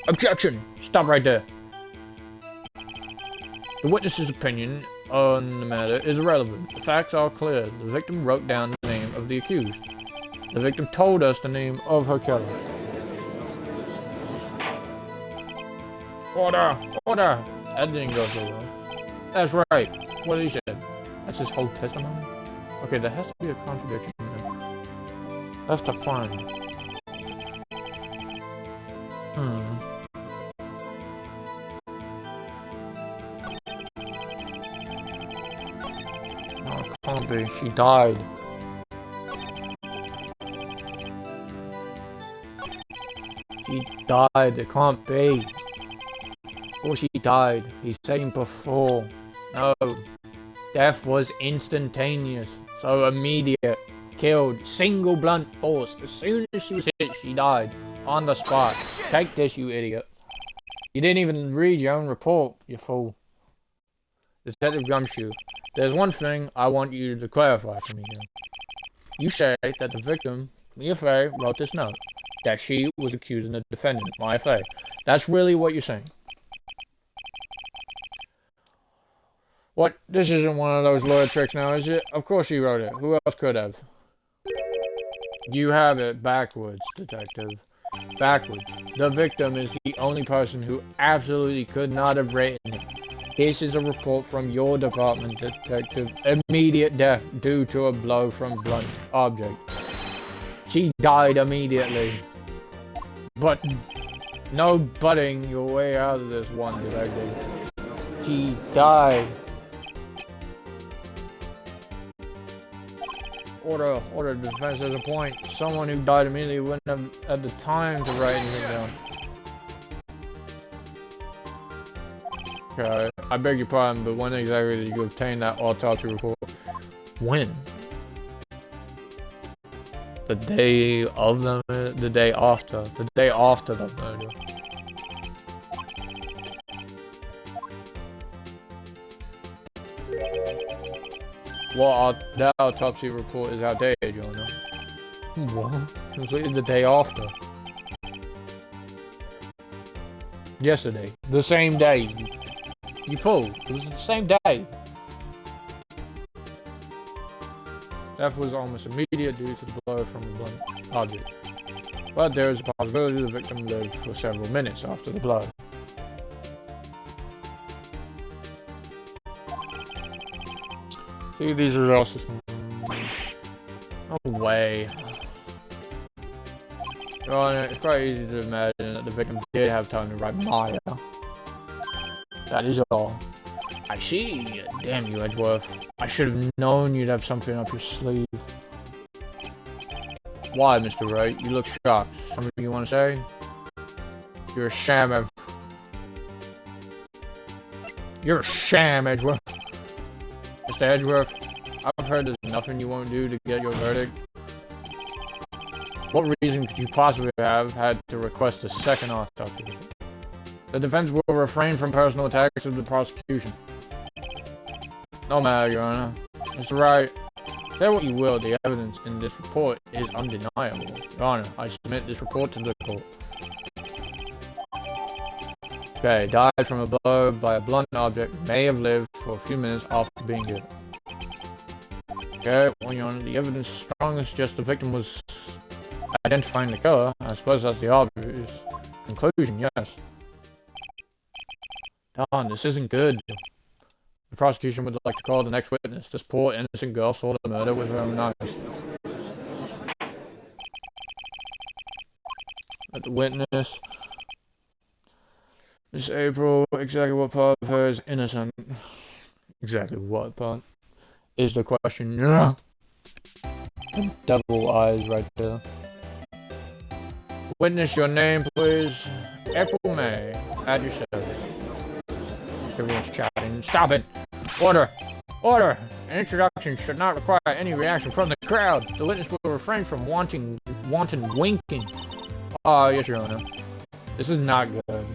Objection! Stop right there. The witness's opinion on the matter is irrelevant. The facts are clear. The victim wrote down the name of the accused. The victim told us the name of her killer. Order! Order! That didn't go so well. That's right. What he said. That's his whole testimony? Okay, there has to be a contradiction there. That's to find. No, it can't be. She died. She died. It can't be. Or she died. He's saying before. No. Death was instantaneous. So immediate. Killed. Single blunt force. As soon as she was hit, she died. On the spot. Take this, you idiot. You didn't even read your own report, you fool. Detective Gumshoe, there's one thing I want you to clarify for me here. You say that the victim, Mia Fey, wrote this note. That she was accusing the defendant, Mia Fey. That's really what you're saying. What? This isn't one of those lawyer tricks now, is it? Of course she wrote it. Who else could have? You have it backwards, Detective. Backwards. The victim is the only person who absolutely could not have written it. This is a report from your department, detective. Immediate death due to a blow from blunt object. She died immediately. But no butting your way out of this one, detective. She died. Order, the defense has a point. Someone who died immediately wouldn't have had the time to write anything down. Okay, I beg your pardon, but when exactly did you obtain that autopsy report? When? The day of the day after the murder. Well, that autopsy report is outdated, Your Honor. What? It was the day after. Yesterday. The same day. You fool. It was the same day. Death was almost immediate due to the blow from a blunt object. But there is a possibility the victim lived for several minutes after the blow. See these results. No way. Your Honor, it's quite easy to imagine that the victim did have time to write Maya. That is all. I see. Damn you, Edgeworth. I should have known you'd have something up your sleeve. Why, Mr. Wright? You look shocked. Something you want to say? You're a sham, You're a sham, Edgeworth. Mr. Edgeworth, I've heard there's nothing you won't do to get your verdict. What reason could you possibly have had to request a second autopsy? The defense will refrain from personal attacks of the prosecution. No matter, Your Honor. Mr. Wright, say what you will, the evidence in this report is undeniable. Your Honor, I submit this report to the court. Okay, died from a blow by a blunt object, may have lived for a few minutes after being hit. Okay, well, Your Honor, the evidence is strong, it's just the victim was identifying the killer. I suppose that's the obvious conclusion, yes. Darn, this isn't good. The prosecution would like to call the next witness. This poor innocent girl saw the murder with her own eyes. Let the witness. Miss April, exactly what part of her is innocent? Exactly what part is the question? Yeah. Devil eyes right there. Witness, your name, please. April May. Add your service. Everyone's chatting. Stop it! Order! Order! An introduction should not require any reaction from the crowd. The witness will refrain from wanton winking. Ah, yes, Your Honor. This is not good.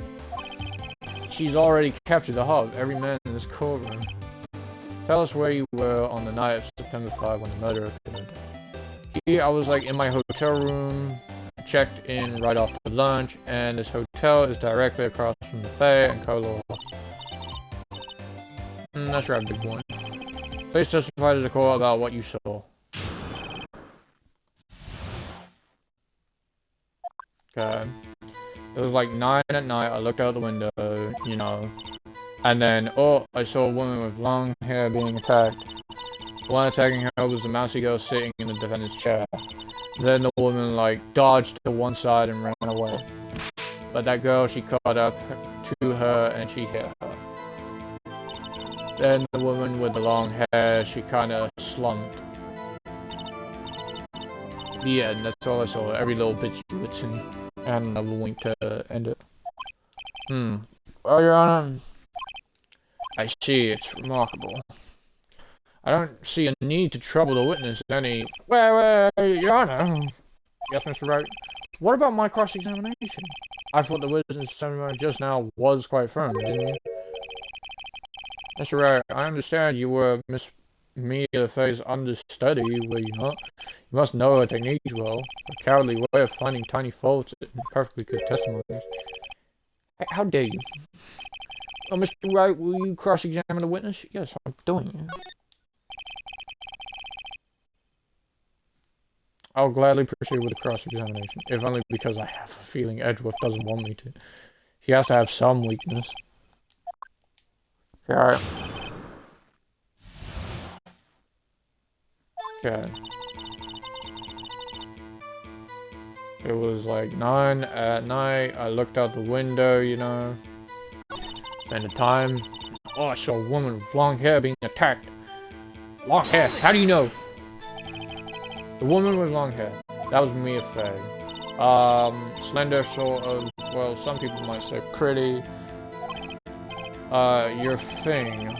She's already captured the heart of every man in this courtroom. Tell us where you were on the night of September 5 when the murder occurred. Here, I was in my hotel room, checked in right after lunch, and this hotel is directly across from the Fey and Colo. That's right, big boy. Please testify to the court about what you saw. Okay. It was 9 at night, I looked out the window, you know. And then, I saw a woman with long hair being attacked. The one attacking her was the mousy girl sitting in the defendant's chair. Then the woman, dodged to one side and ran away. But that girl, she caught up to her and she hit her. Then the woman with the long hair, she kinda slumped. The end, that's all I saw. Every little bit you would see. And another wink to end it. Well, Your Honor, I see, it's remarkable. I don't see a need to trouble the witness any... Wait, Your Honor. Yes, Mr. Wright. What about my cross-examination? I thought the witness testimony just now was quite firm, didn't you? Mr. Wright, I understand you were Miss Mia Fey's understudy, were you not? You must know her techniques well. A cowardly way of finding tiny faults in perfectly good testimonies. How dare you? Oh, Mr. Wright, will you cross-examine the witness? Yes, I'm doing it. I'll gladly proceed with the cross-examination, if only because I have a feeling Edgeworth doesn't want me to. He has to have some weakness. Okay. Okay. It was like 9 at night. I looked out the window, you know. Spent the time. Oh, I saw a woman with long hair being attacked. Long hair? How do you know? The woman with long hair. That was Mia Fey. Slender, sort of. Well, some people might say pretty. Your thing.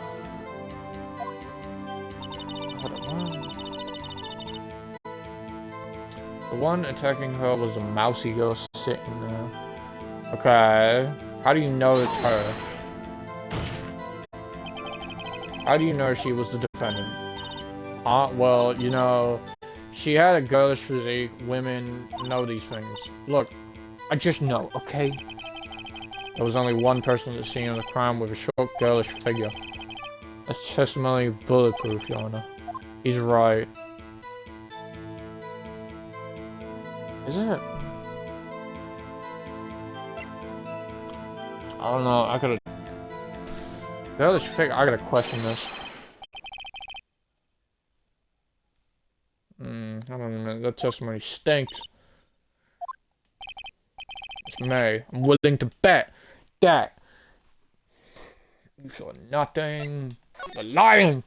The one attacking her was a mousy girl sitting there. Okay. How do you know it's her? How do you know she was the defendant? Well, you know, she had a girlish physique. Women know these things. Look, I just know, okay? There was only one person at the scene of the crime with a short, girlish figure. That's testimony bulletproof, Your Honor. He's right. Is it? I don't know, I gotta... Girlish figure, I gotta question this. I don't know, that testimony stinks. It's May. I'm willing to bet that you saw nothing. You're lying!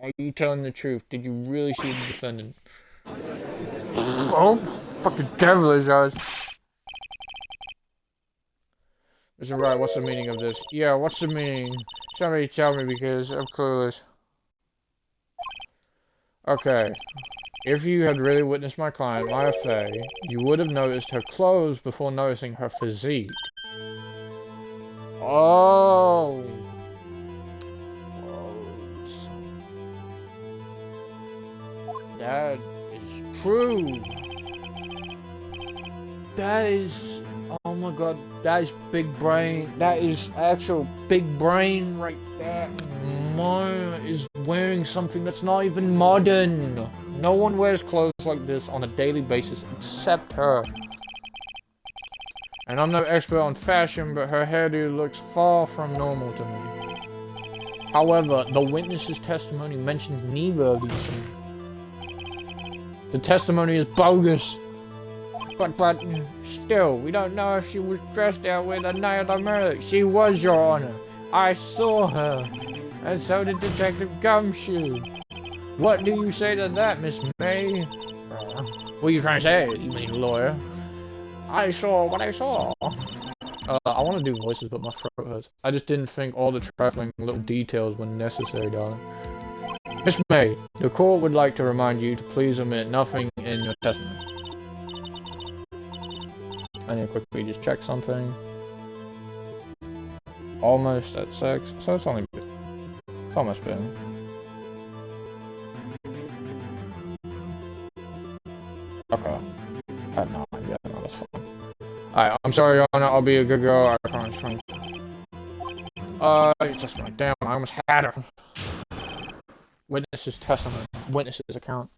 Are you telling the truth? Did you really see the defendant? Oh, fucking devilish eyes. Mr. Wright, what's the meaning of this? Yeah, what's the meaning? Somebody tell me because I'm clueless. Okay. If you had really witnessed my client, Mia Fey, you would have noticed her clothes before noticing her physique. Oh. That is true. That is... Oh my god, that is big brain. That is actual big brain right there. Maya is wearing something that's not even modern. No one wears clothes like this on a daily basis except her. And I'm no expert on fashion, but her hairdo looks far from normal to me. However, the witness's testimony mentions neither of these things. The testimony is bogus. But still, we don't know if she was dressed that way the night of the murder. She was, Your Honor. I saw her. And so did Detective Gumshoe. What do you say to that, Miss May? What are you trying to say, you mean lawyer? I saw what I saw. I want to do voices, but my throat hurts. I just didn't think all the trifling little details were necessary, darling. Miss May, the court would like to remind you to please omit nothing in your testimony. I need to quickly just check something. Almost at 6, so it's almost been. Okay. No, yeah, no, that's fine. Alright, I'm sorry, Your Honor, I'll be a good girl, I promise. It's just my damn, I almost had her. Witness's testimony, witness's account.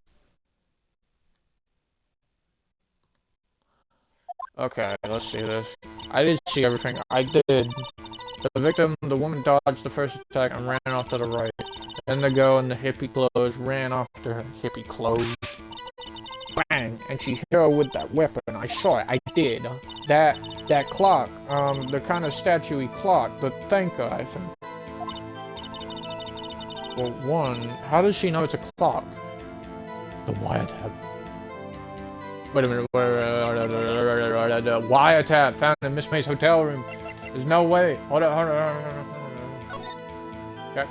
Okay, let's see this. I did see everything. I did. The victim, the woman dodged the first attack and ran off to the right. Then the girl in the hippie clothes ran off to her hippie clothes. Bang! And she hit her with that weapon. I saw it. I did. That clock, the kind of statue-y clock, the thinker, I think. Well, one, how does she know it's a clock? The wiretap. Wait a minute, the wiretap found in Miss May's hotel room. There's no way. Hold on. Check.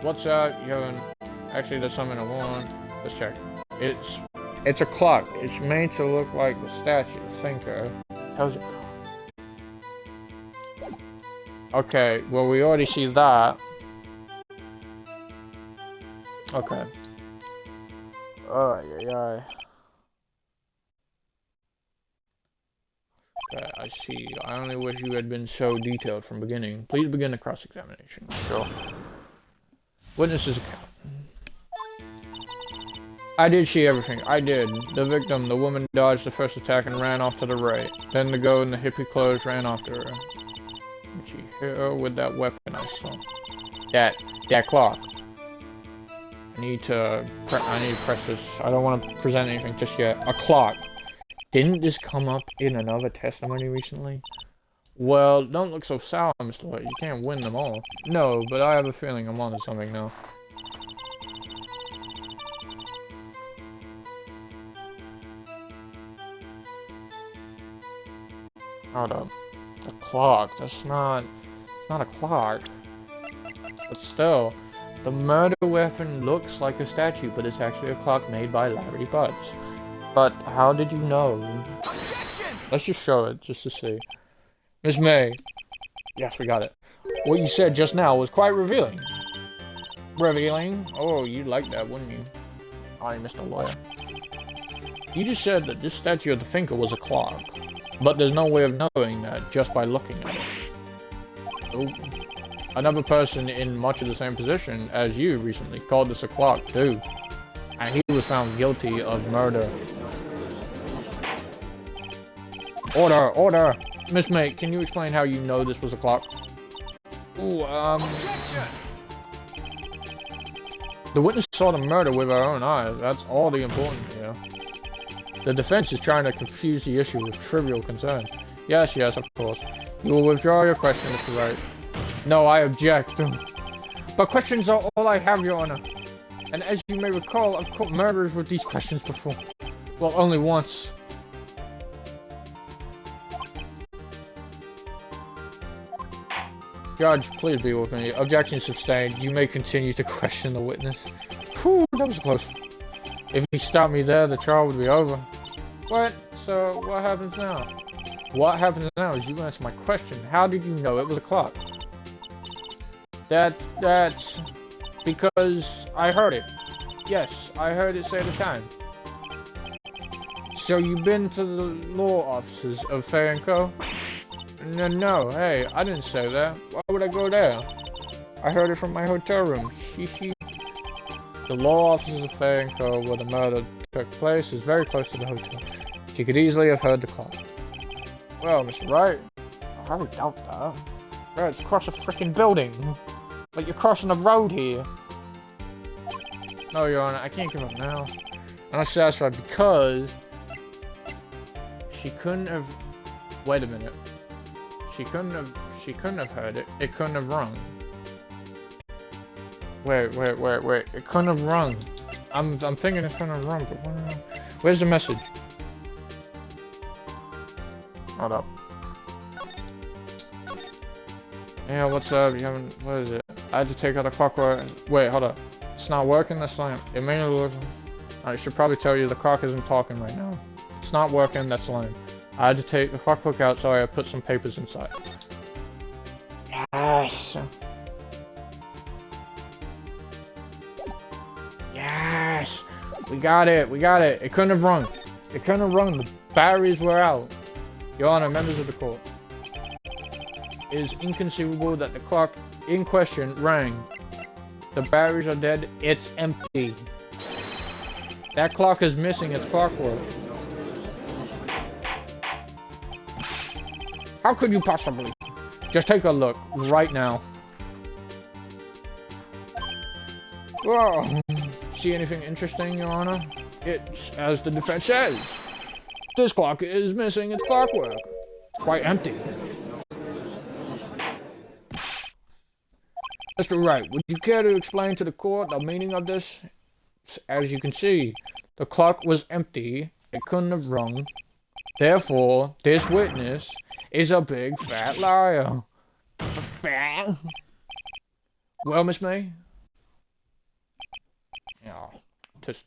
What's actually there's something I want. Let's check. It's a clock. It's made to look like the statue, thinker. Tells you. Okay, well we already see that. Okay. Yeah. Okay, I see. I only wish you had been so detailed from beginning. Please begin the cross-examination. Sure. Witness's account. I did see everything. I did. The victim, the woman, dodged the first attack and ran off to the right. Then the goat in the hippie clothes ran after her. And she hit her with that weapon I saw. That clock. I need to press this. I don't want to present anything just yet. A clock. Didn't this come up in another testimony recently? Well, don't look so sour, Mr. White. You can't win them all. No, but I have a feeling I'm onto something now. Hold up. A clock. It's not a clock. But still, the murder weapon looks like a statue, but it's actually a clock made by Larry Butts. But how did you know? Objection! Let's just show it, just to see. Miss May. Yes, we got it. What you said just now was quite revealing. Revealing? Oh, you'd like that, wouldn't you? I, Mr. Lawyer. You just said that this statue of the thinker was a clock. But there's no way of knowing that just by looking at it. Oh. Another person in much of the same position as you recently called this a clock too. And he was found guilty of murder. Order! Order! Miss May, can you explain how you know this was a clock? Ooh, Objection! The witness saw the murder with her own eyes. That's all the important here. The defense is trying to confuse the issue with trivial concerns. Yes, of course. You will withdraw your question, Mr. Wright. No, I object. But questions are all I have, Your Honor. And as you may recall, I've caught murderers with these questions before. Well, only once. Judge, please be with me. Objection sustained. You may continue to question the witness. Whew, that was close. If he stopped me there, the trial would be over. What? So, what happens now? What happens now is you answer my question. How did you know it was a clock? That's... because I heard it. Yes, I heard it say the time. So you've been to the law offices of Fey & Co.? No, hey, I didn't say that. Why would I go there? I heard it from my hotel room. The law offices of Fey & Co., where the murder took place, is very close to the hotel. She could easily have heard the clock. Well, Mr. Wright, I highly doubt that. Bro, it's across a freaking building. Like you're crossing the road here. No, Your Honor, I can't give up now. I'm not satisfied because she couldn't have. Wait a minute. She couldn't have heard it. It couldn't have rung. Wait. It couldn't have rung. I'm thinking it's couldn't have rung, but where's the message? Hold up. Yeah, what's up? You haven't. What is it? I had to take out a clockwork. Wait, hold up. It's not working. That's lame. It may not work. I should probably tell you the clock isn't talking right now. It's not working. That's lame. I had to take the clockwork out, so I put some papers inside. Yes. Yes. We got it. It couldn't have rung. The batteries were out. Your Honor, members of the court. It is inconceivable that the clock in question rang. The batteries are dead. It's empty. That clock is missing its clockwork. How could you possibly? Just take a look right now. Whoa. See anything interesting, Your Honor? It's as the defense says. This clock is missing its clockwork. It's quite empty. Mr. Wright, would you care to explain to the court the meaning of this? As you can see, the clock was empty. It couldn't have rung. Therefore, this witness is a big fat liar. Fat? Well, Miss May? Yeah, tush.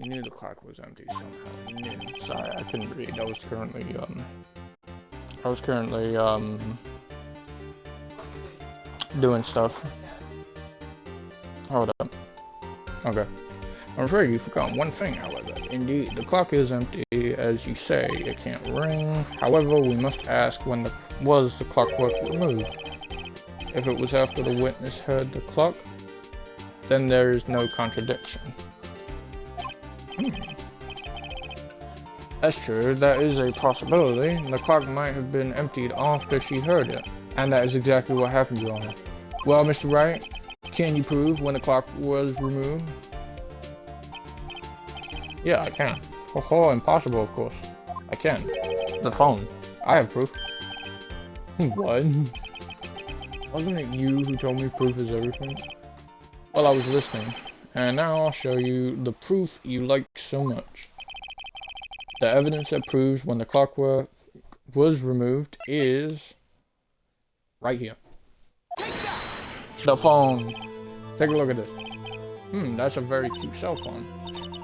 You knew the clock was empty somehow. You knew. Sorry, I couldn't read. I was currently doing stuff. Hold up. Okay. I'm afraid you forgot one thing, however. Indeed, the clock is empty, as you say. It can't ring. However, we must ask when was the clockwork removed. If it was after the witness heard the clock, then there is no contradiction. That's true. That is a possibility. The clock might have been emptied after she heard it. And that is exactly what happened, Your Honor. Well, Mr. Wright, can you prove when the clock was removed? Yeah, I can. Oh, impossible, of course. I can. The phone. I have proof. What? Wasn't it you who told me proof is everything? Well, I was listening. And now I'll show you the proof you like so much. The evidence that proves when the clockwork was removed is right here. The phone. Take a look at this. That's a very cute cell phone.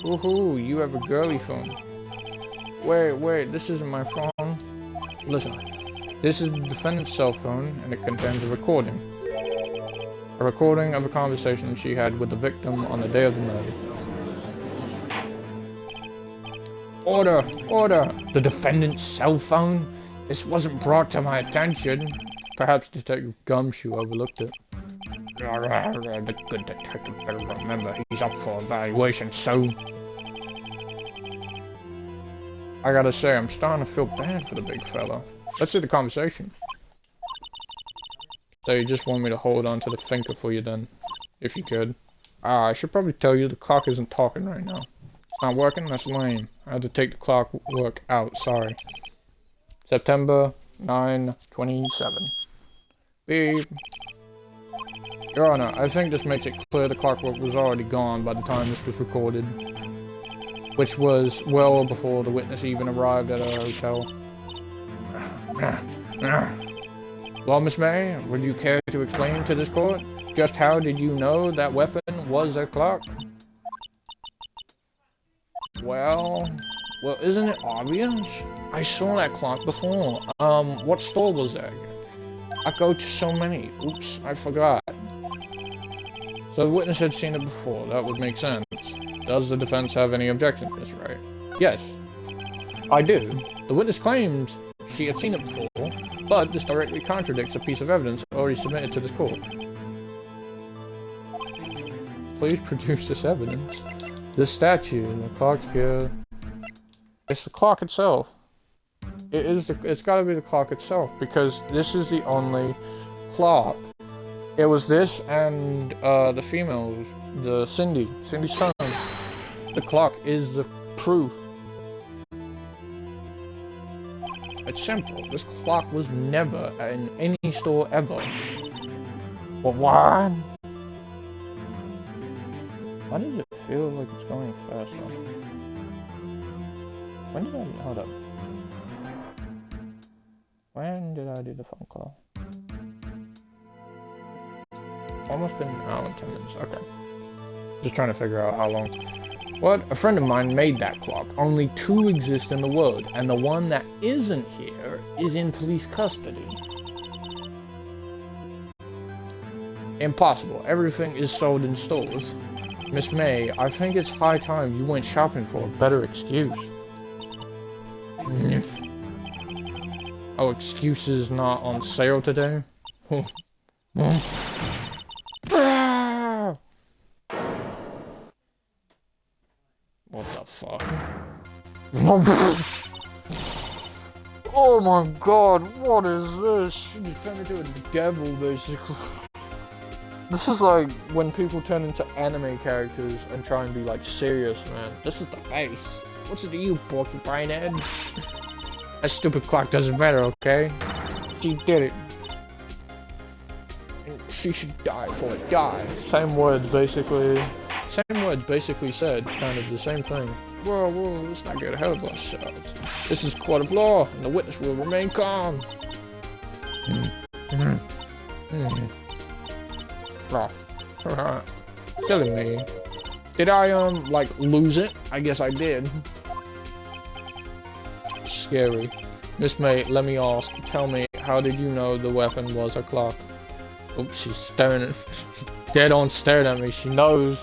Woohoo, you have a girly phone. Wait, this isn't my phone. Listen, this is the defendant's cell phone, and it contains a recording. A recording of a conversation she had with the victim on the day of the murder. Order! The defendant's cell phone? This wasn't brought to my attention. Perhaps Detective Gumshoe overlooked it. The good detective better remember he's up for evaluation soon. I gotta say, I'm starting to feel bad for the big fella. Let's see the conversation. So you just want me to hold on to the thinker for you then, if you could. I should probably tell you the clock isn't talking right now. It's not working? That's lame. I had to take the clockwork out, sorry. September 9/27. Beep. Your Honor, I think this makes it clear the clockwork was already gone by the time this was recorded. Which was well before the witness even arrived at our hotel. Well, Miss May, would you care to explain to this court just how did you know that weapon was a clock? Well, isn't it obvious? I saw that clock before. What store was that? I go to so many. Oops, I forgot. So the witness had seen it before. That would make sense. Does the defense have any objections, Miss Wright? Yes, I do. The witness claims she had seen it before, but this directly contradicts a piece of evidence already submitted to this court. Please produce this evidence. This statue, the clock's good. It's the clock itself. It's gotta be the clock itself, because this is the only clock. It was this and the females, the Cindy Stone. The clock is the proof. It's simple. This clock was never in any store ever. But why? Why does it feel like it's going faster? Hold up. When did I do the phone call? Almost been an hour and 10 minutes. Okay. Just trying to figure out how long. What? A friend of mine made that clock. Only 2 exist in the world, and the one that isn't here is in police custody. Impossible. Everything is sold in stores. Miss May, I think it's high time you went shopping for a better excuse. Oh, excuses not on sale today? What the fuck? Oh my god, what is this? She just turned into a devil, basically. This is like when people turn into anime characters and try and be like serious, man. This is the face. What's it to you, porcupine head? That stupid clock doesn't matter, okay? She did it. And she should die for it. Die. Same words, basically. Same words basically said kind of the same thing. Whoa, let's not get ahead of ourselves. This is court of law, and the witness will remain calm. Silly me. Did I, like, lose it? I guess I did. Scary. Miss May, let me ask. Tell me, how did you know the weapon was a clock? Oops, she's staring at dead on staring at me. She knows.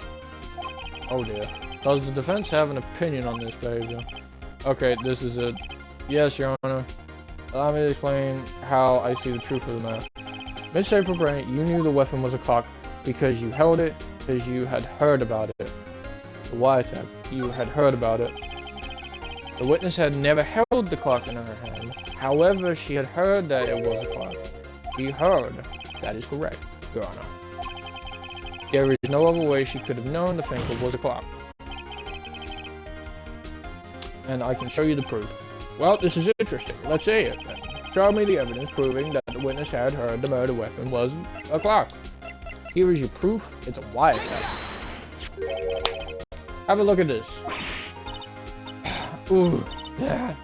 Oh dear. Does the defense have an opinion on this behavior? Okay, this is it. Yes, Your Honor. Allow me to explain how I see the truth of the matter. Miss April Brain, you knew the weapon was a clock because you held it, because you had heard about it. The wiretap, you had heard about it. The witness had never held the clock in her hand. However, she had heard that it was a clock. She heard. That is correct, Your Honor. There is no other way she could have known the finger was a clock. And I can show you the proof. Well, this is interesting. Let's see it then. Show me the evidence proving that the witness had heard the murder weapon was a clock. Here is your proof. It's a wiretap. Have a look at this. Ooh, that.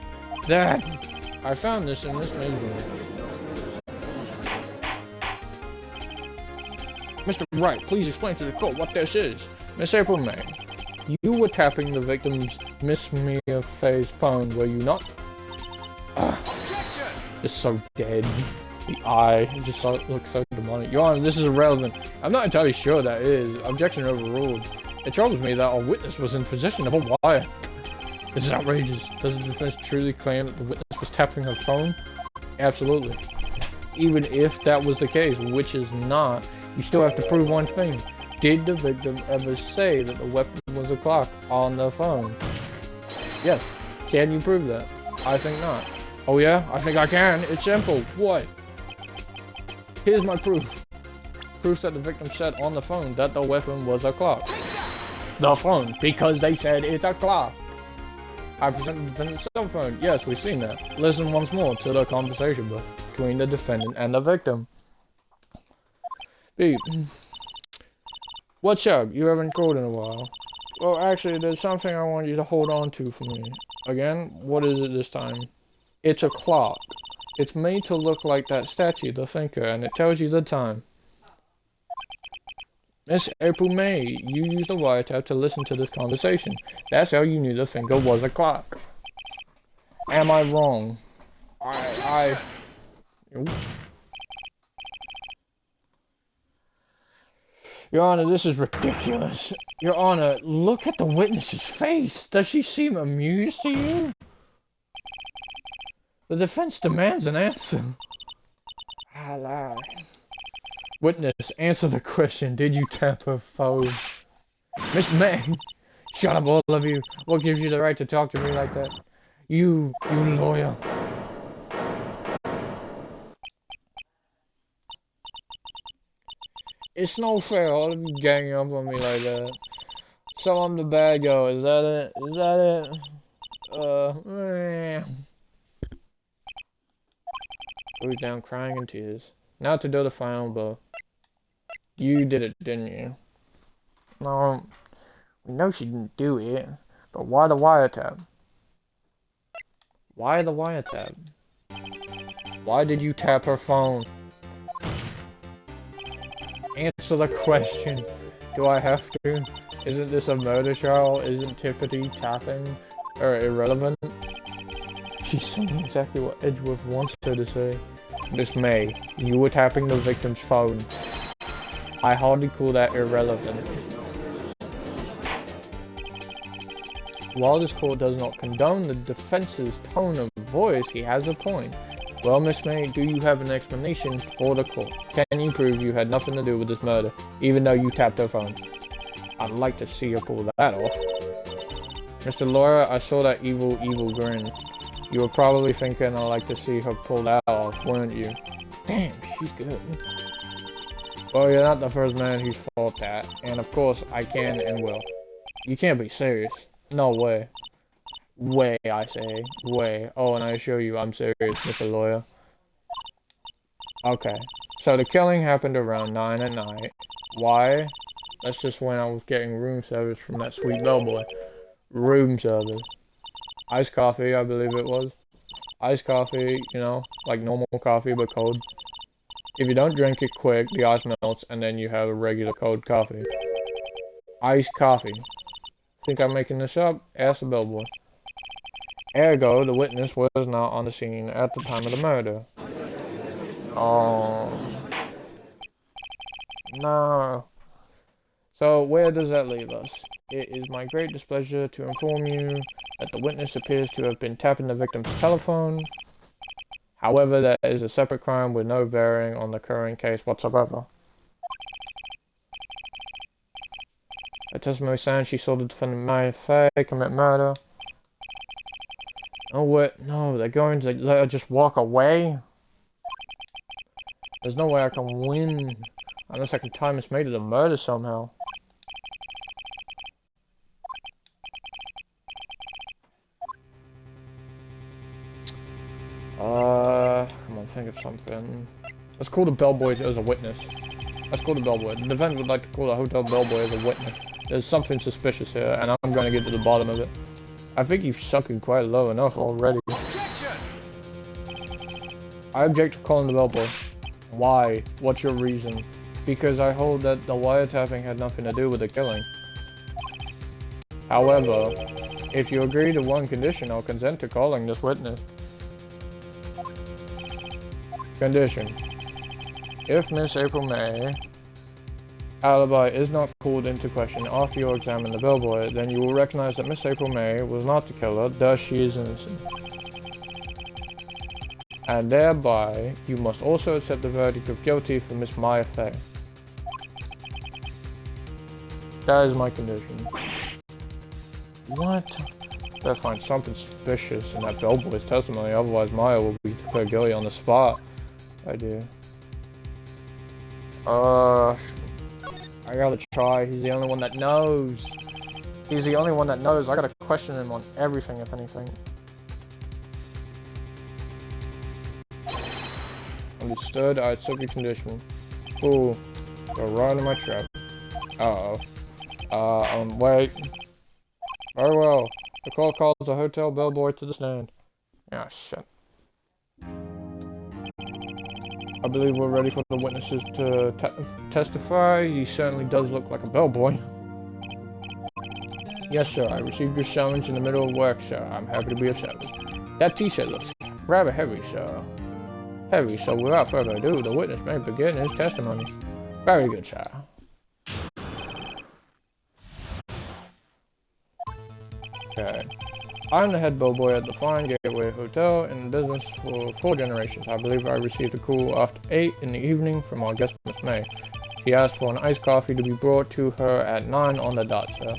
I found this in Miss May's room. Mr. Wright, please explain to the court what this is. Miss April May, you were tapping the victim's Miss Mia Fey's phone, were you not? It's so dead. The eye just looks so demonic. Your Honor, this is irrelevant. I'm not entirely sure that is. Objection overruled. It troubles me that our witness was in possession of a wire. This is outrageous. Does the defense truly claim that the witness was tapping her phone? Absolutely. Even if that was the case, which is not, you still have to prove one thing. Did the victim ever say that the weapon was a clock on the phone? Yes. Can you prove that? I think not. Oh yeah? I think I can. It's simple. What? Here's my proof. Proof that the victim said on the phone that the weapon was a clock. The phone, because they said it's a clock. I present the defendant's cell phone. Yes, we've seen that. Listen once more to the conversation between the defendant and the victim. B. What's up? You haven't called in a while. Well, actually, there's something I want you to hold on to for me. Again? What is it this time? It's a clock. It's made to look like that statue, the thinker, and it tells you the time. Miss April May, you used the wiretap to listen to this conversation. That's how you knew the finger was a clock. Am I wrong? Your Honor, this is ridiculous. Your Honor, look at the witness's face. Does she seem amused to you? The defense demands an answer. I lie. Witness, answer the question. Did you tap her phone? Miss May! Shut up, all of you. What gives you the right to talk to me like that? You lawyer. It's no fair, all of you ganging up on me like that. So I'm the bad guy, is that it? Is that it? Goes down crying in tears. Now to do the final blow. You did it, didn't you? No, we know she didn't do it, but why the wiretap? Why the wiretap? Why did you tap her phone? Answer the question. Do I have to? Isn't this a murder trial? Isn't tippity tapping irrelevant? She's saying exactly what Edgeworth wants her to say. Miss May, you were tapping the victim's phone. I hardly call that irrelevant. While this court does not condone the defense's tone of voice, he has a point. Well, Miss May, do you have an explanation for the court? Can you prove you had nothing to do with this murder, even though you tapped her phone? I'd like to see her pull that off. Mr. Lawyer, I saw that evil grin. You were probably thinking I'd like to see her pull that off, weren't you? Damn, she's good. Well, you're not the first man who's thought that, and of course, I can and will. You can't be serious. No way. Way, I say. Way. Oh, and I assure you I'm serious, Mr. Lawyer. Okay. So the killing happened around 9 at night. Why? That's just when I was getting room service from that sweet bellboy. Room service. Iced coffee, I believe it was. Iced coffee, you know, like normal coffee but cold. If you don't drink it quick, the ice melts and then you have a regular cold coffee. Iced coffee. Think I'm making this up? Ask the bellboy. Ergo, the witness was not on the scene at the time of the murder. Oh. No. So, where does that leave us? It is my great displeasure to inform you that the witness appears to have been tapping the victim's telephone. However, that is a separate crime with no bearing on the current case whatsoever. Her testimony saying she saw the defendant Mia Fey commit murder. Oh, what? No, they're going to let her just walk away? There's no way I can win unless I can tie Miss May to the murder somehow. Come on, think of something. Let's call the bellboy as a witness. Let's call the bellboy. The defendant would like to call the hotel bellboy as a witness. There's something suspicious here, and I'm going to get to the bottom of it. I think you've sunk in quite low enough already. Objection! I object to calling the bellboy. Why? What's your reason? Because I hold that the wiretapping had nothing to do with the killing. However, if you agree to one condition, I'll consent to calling this witness. Condition. If Miss April May alibi is not called into question after you examine the bellboy, then you will recognize that Miss April May was not the killer, thus she is innocent. And thereby, you must also accept the verdict of guilty for Miss Mia Fey. That is my condition. What? Better find something suspicious in that bellboy's testimony, otherwise Mia will be declared guilty on the spot. I do. I gotta try. He's the only one that knows. He's the only one that knows. I gotta question him on everything, if anything. Understood. I accept your condition. Ooh. Go right in my trap. Uh-oh. Wait. Very well. The call calls the hotel bellboy to the stand. Ah, shit. I believe we're ready for the witnesses to testify. He certainly does look like a bellboy. Yes, sir. I received your summons in the middle of work, sir. I'm happy to be of service. That t-shirt looks rather heavy, sir. Heavy, so without further ado, the witness may begin his testimony. Very good, sir. Okay. I'm the head bellboy at the Fine Gateway Hotel, in business for 4 generations. I believe I received a call after 8 in the evening from our guest, Miss May. She asked for an iced coffee to be brought to her at 9 on the dot, sir.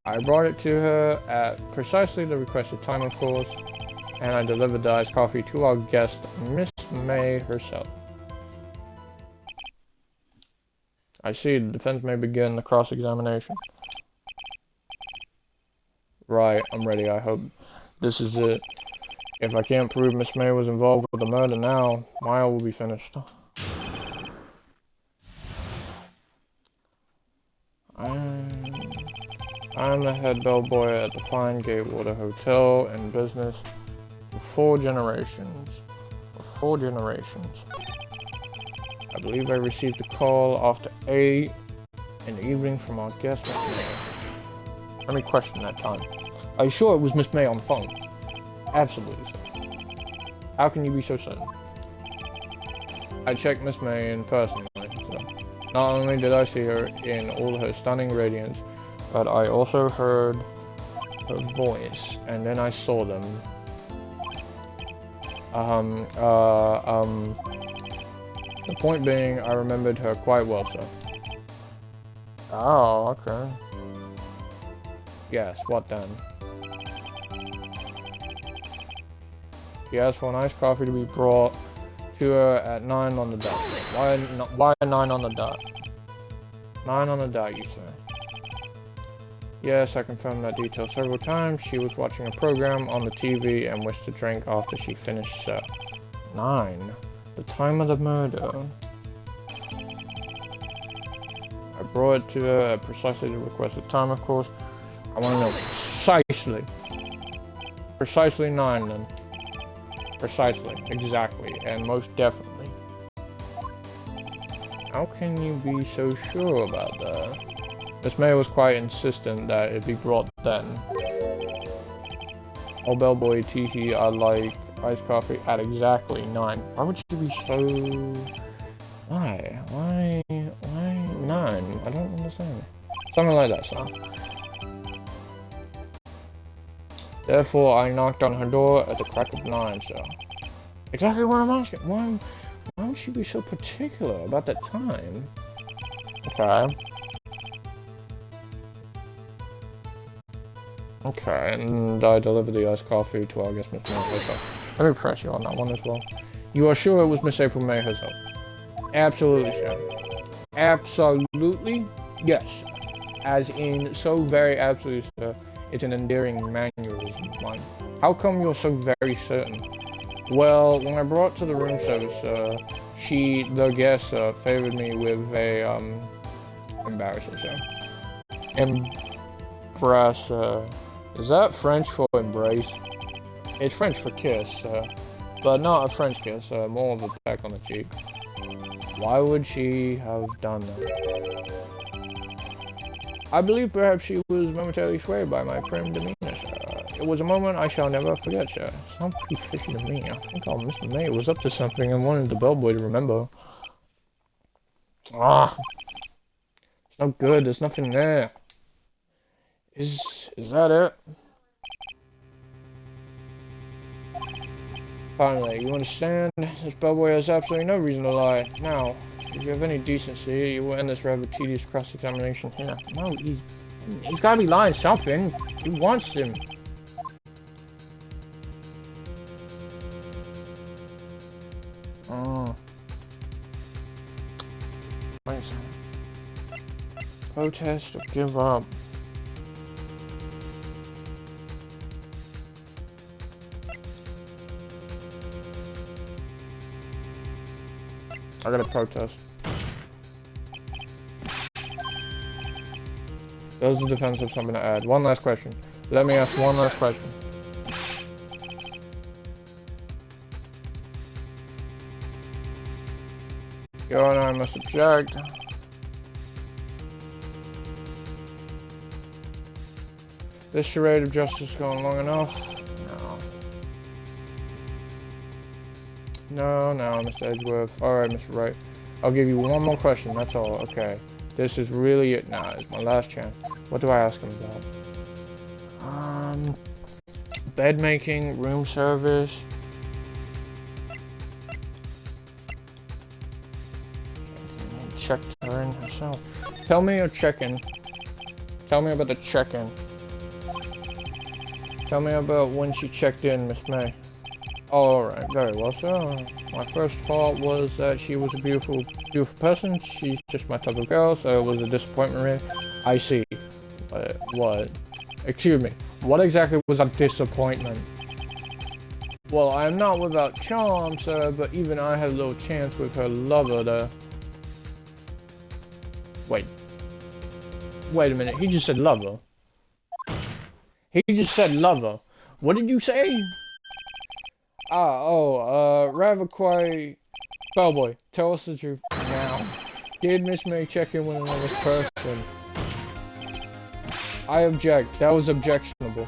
I brought it to her at precisely the requested time, of course, and I delivered the iced coffee to our guest, Miss May herself. I see. The defense may begin the cross-examination. Right, I'm ready. I hope this is it. If I can't prove Miss May was involved with the murder now, Mia will be finished. I'm the head bellboy at the Fine Gatewater Hotel in business for 4 generations. For 4 generations. I believe I received a call after 8 in the evening from our guest, Miss May. Let me question that time. Are you sure it was Miss May on the phone? Absolutely, sir. How can you be so certain? I checked Miss May in personally, so not only did I see her in all her stunning radiance, but I also heard her voice, and then I saw them. The point being, I remembered her quite well, sir. Oh, okay. Yes, what then? She asked for an iced coffee to be brought to her at 9 on the dot. Why 9 on the dot? 9 on the dot, you say? Yes, I confirmed that detail several times. She was watching a program on the TV and wished to drink after she finished, sir. 9. The time of the murder. I brought it to her at precisely the requested time, of course. I want to know precisely. Precisely 9, then. Precisely. Exactly. And most definitely. How can you be so sure about that? Miss May was quite insistent that it be brought then. Oh, bellboy, teehee, I like iced coffee at exactly 9. Why would she be so... Why? Why 9? I don't understand. Something like that, so. Therefore, I knocked on her door at the crack of 9, so. Exactly what I'm asking. Why would she be so particular about that time? Okay. Okay, and I delivered the iced coffee to our guest, Miss May. Okay. Let me press you on that one as well. You are sure it was Miss April May herself? Absolutely, sir. Absolutely? Yes. As in, so very absolutely, sir. It's an endearing mannerism of mine. How come you're so very certain? Well, when I brought to the room service, the guest, favored me with a, embarrassing, sir. Embrace, is that French for embrace? It's French for kiss, but not a French kiss, more of a peck on the cheek. Why would she have done that? I believe perhaps she was momentarily swayed by my prim demeanor, sir. It was a moment I shall never forget, sir. Sounds pretty fishy to me. I think our Mr. May was up to something and wanted the bellboy to remember. Ah, it's no good. There's nothing there. Is that it? Finally, you understand? This bellboy has absolutely no reason to lie. Now, if you have any decency, you will end this rather tedious cross-examination here. No, he's gotta be lying something. He wants him. Oh. Wait a second. Protest or give up. I gotta protest. Does the defense have something to add? One last question. Let me ask one last question. Your Honor, I must object. This charade of justice is going long enough. No, Mr. Edgeworth. Alright, Mr. Wright. I'll give you one more question, that's all. Okay. This is really it. Nah, it's my last chance. What do I ask him about? Bed making, room service. Check her in herself. Tell me your check-in. Tell me about the check-in. Tell me about when she checked in, Miss May. Alright, very well, sir. My first thought was that she was a beautiful person. She's just my type of girl, so it was a disappointment, really. I see. What? Excuse me. What exactly was a disappointment? Well, I am not without charm, sir, but even I had a little chance with her lover to... Wait a minute. He just said lover. He just said lover. What did you say? Rather quite... Bellboy, tell us the truth now. Did Miss May check in with another person? I object. That was objectionable.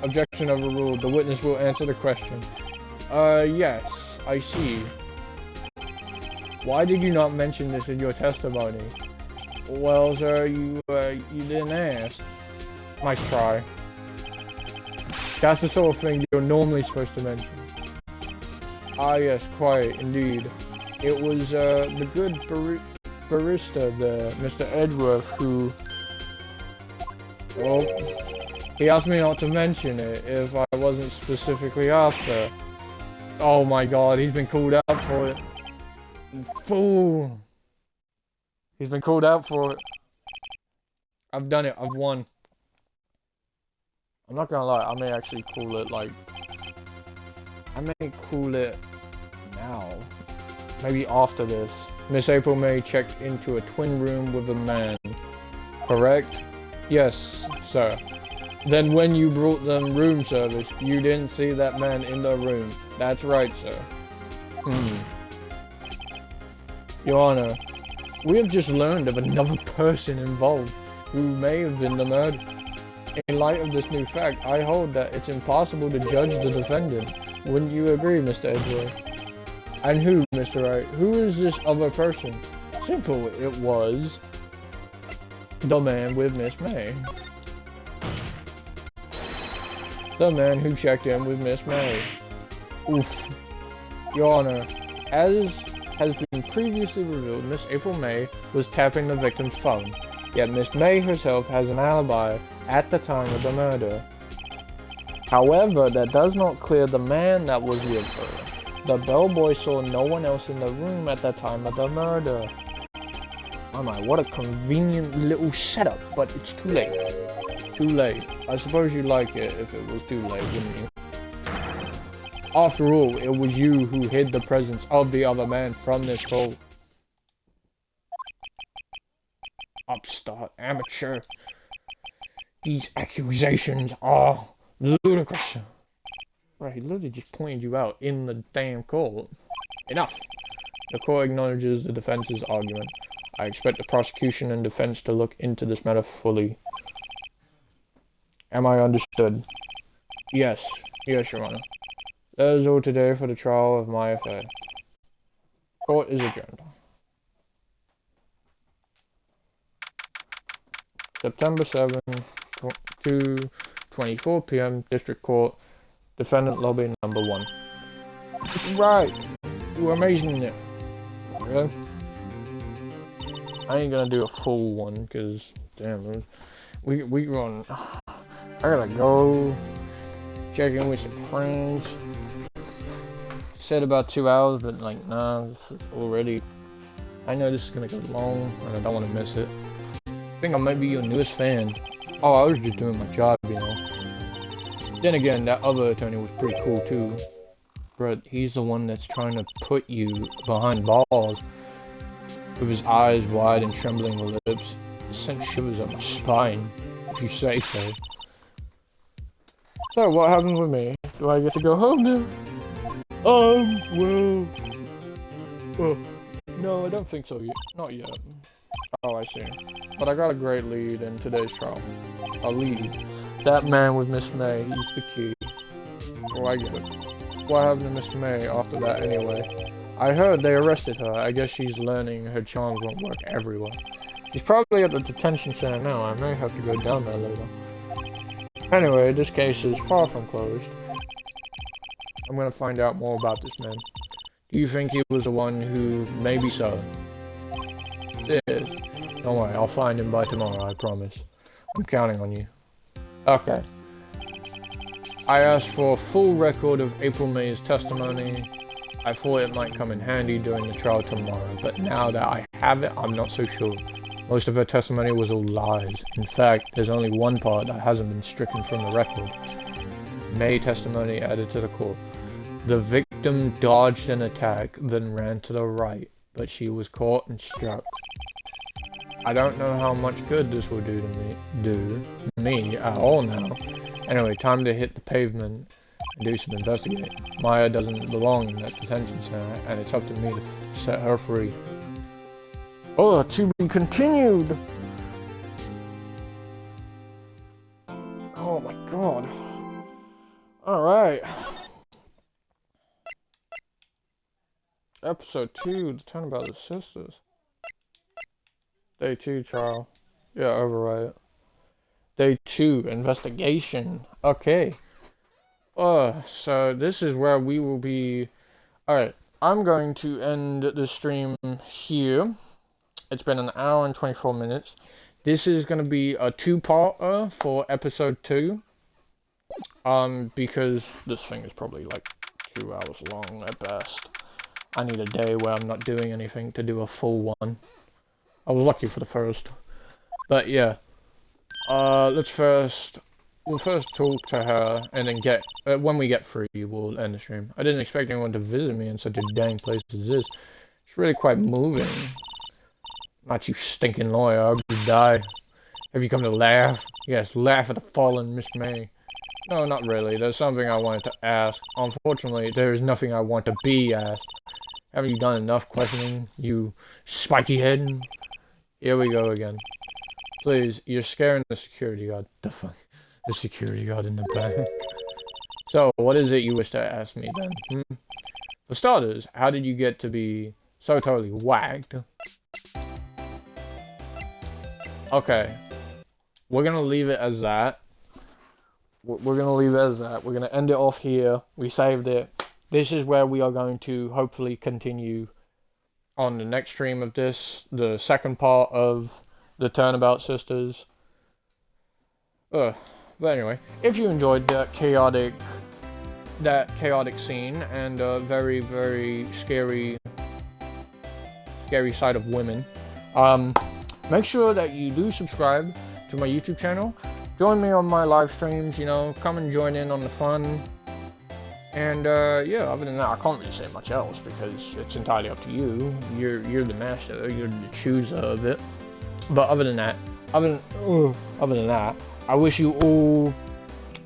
Objection overruled. The witness will answer the question. Yes, I see. Why did you not mention this in your testimony? Well, sir, you didn't ask. Nice try. That's the sort of thing you're normally supposed to mention. Ah, yes, quite, indeed. It was, the good barista there, Mr. Edgeworth, who... Well, he asked me not to mention it if I wasn't specifically asked, sir. Oh my god, he's been called out for it. Fool! He's been called out for it. I've done it, I've won. I'm not gonna lie, I may actually call it, like... I may call it now. Maybe after this. Miss April May checked into a twin room with a man. Correct? Yes, sir. Then when you brought them room service, you didn't see that man in the room. That's right, sir. Your Honor, We have just learned of another person involved who may have been the murderer. In light of this new fact, I hold that it's impossible to judge the defendant. Wouldn't you agree, Mr. Edgeworth? And who, Mr. Wright? Who is this other person? Simple, it was the man with Miss May. The man who checked in with Miss May. Oof. Your Honor, as has been previously revealed, Miss April May was tapping the victim's phone. Yet Miss May herself has an alibi at the time of the murder. However, that does not clear the man that was with her. The bellboy saw no one else in the room at the time of the murder. Oh my, what a convenient little setup, but it's too late. Too late. I suppose you'd like it if it was too late, wouldn't you? After all, it was you who hid the presence of the other man from this call. Upstart amateur. These accusations are ludicrous. Right, he literally just pointed you out in the damn court. Enough. The court acknowledges the defense's argument. I expect the prosecution and defense to look into this matter fully. Am I understood? Yes. Yes, Your Honor. That is all today for the trial of Mia Fey. Court is adjourned. September 7, 2:24 p.m. District Court, Defendant Lobby Number 1. Mr. Wright, you were amazing in it. Really? I ain't gonna do a full one, because, damn, we run. I gotta go check in with some friends. Said about 2 hours, but like, nah, this is already. I know this is gonna go long, and I don't want to miss it. I think I might be your newest fan. Oh, I was just doing my job, you know. Then again, that other attorney was pretty cool too. But he's the one that's trying to put you behind bars. With his eyes wide and trembling lips. It sent shivers up my spine, if you say so. So, what happens with me? Do I get to go home now? Well... no, I don't think so yet. Not yet. Oh, I see. But I got a great lead in today's trial. A lead. That man with Miss May, he's the key. Oh, I get it. What happened to Miss May after that anyway? I heard they arrested her. I guess she's learning her charms won't work everywhere. She's probably at the detention center now. I may have to go down there later. Anyway, this case is far from closed. I'm gonna find out more about this man. Do you think he was the one who... Maybe so. It is. Don't worry, I'll find him by tomorrow, I promise. I'm counting on you. Okay. I asked for a full record of April May's testimony. I thought it might come in handy during the trial tomorrow, but now that I have it, I'm not so sure. Most of her testimony was all lies. In fact, there's only one part that hasn't been stricken from the record. May testimony added to the court. The victim dodged an attack, then ran to the right, but she was caught and struck. I don't know how much good this will do me at all now. Anyway, time to hit the pavement and do some investigating. Mia doesn't belong in that detention center, and it's up to me to set her free. Oh, to be continued! Oh my god. Alright. Episode 2, The Turn About the Sisters. Day 2 trial. Yeah, overwrite. Day 2, investigation. Okay. So this is where we will be... Alright, I'm going to end the stream here. It's been an hour and 24 minutes. This is going to be a two-parter for episode 2. Because this thing is probably like 2 hours long at best. I need a day where I'm not doing anything to do a full one. I was lucky for the first. But yeah. We'll first talk to her, and then when we get free, we'll end the stream. I didn't expect anyone to visit me in such a dang place as this. It's really quite moving. Not you stinking lawyer, I'll just die. Have you come to laugh? Yes, laugh at the fallen Miss May. No, not really. There's something I wanted to ask. Unfortunately, there is nothing I want to be asked. Haven't you done enough questioning, you spiky head? Here we go again. Please, you're scaring the security guard. The fuck? The security guard in the back. So, what is it you wish to ask me then? For starters, how did you get to be so totally whacked? Okay. We're gonna leave it as that. We're gonna leave it as that. We're gonna end it off here. We saved it. This is where we are going to hopefully continue on the next stream of this, the second part of the Turnabout Sisters. But anyway, if you enjoyed that chaotic scene and very, very scary side of women, make sure that you do subscribe to my YouTube channel. Join me on my live streams, you know, come and join in on the fun. And yeah, other than that, I can't really say much else because it's entirely up to you. You're the master, you're the chooser of it. But other than that, I wish you all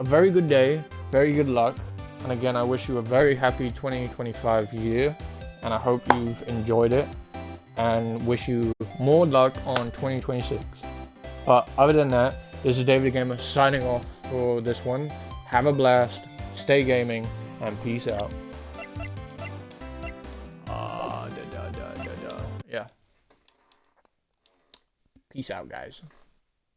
a very good day, very good luck. And again, I wish you a very happy 2025 year. And I hope you've enjoyed it. And wish you more luck on 2026. But other than that, this is David the Gamer signing off for this one. Have a blast, stay gaming, and peace out. Yeah. Peace out, guys.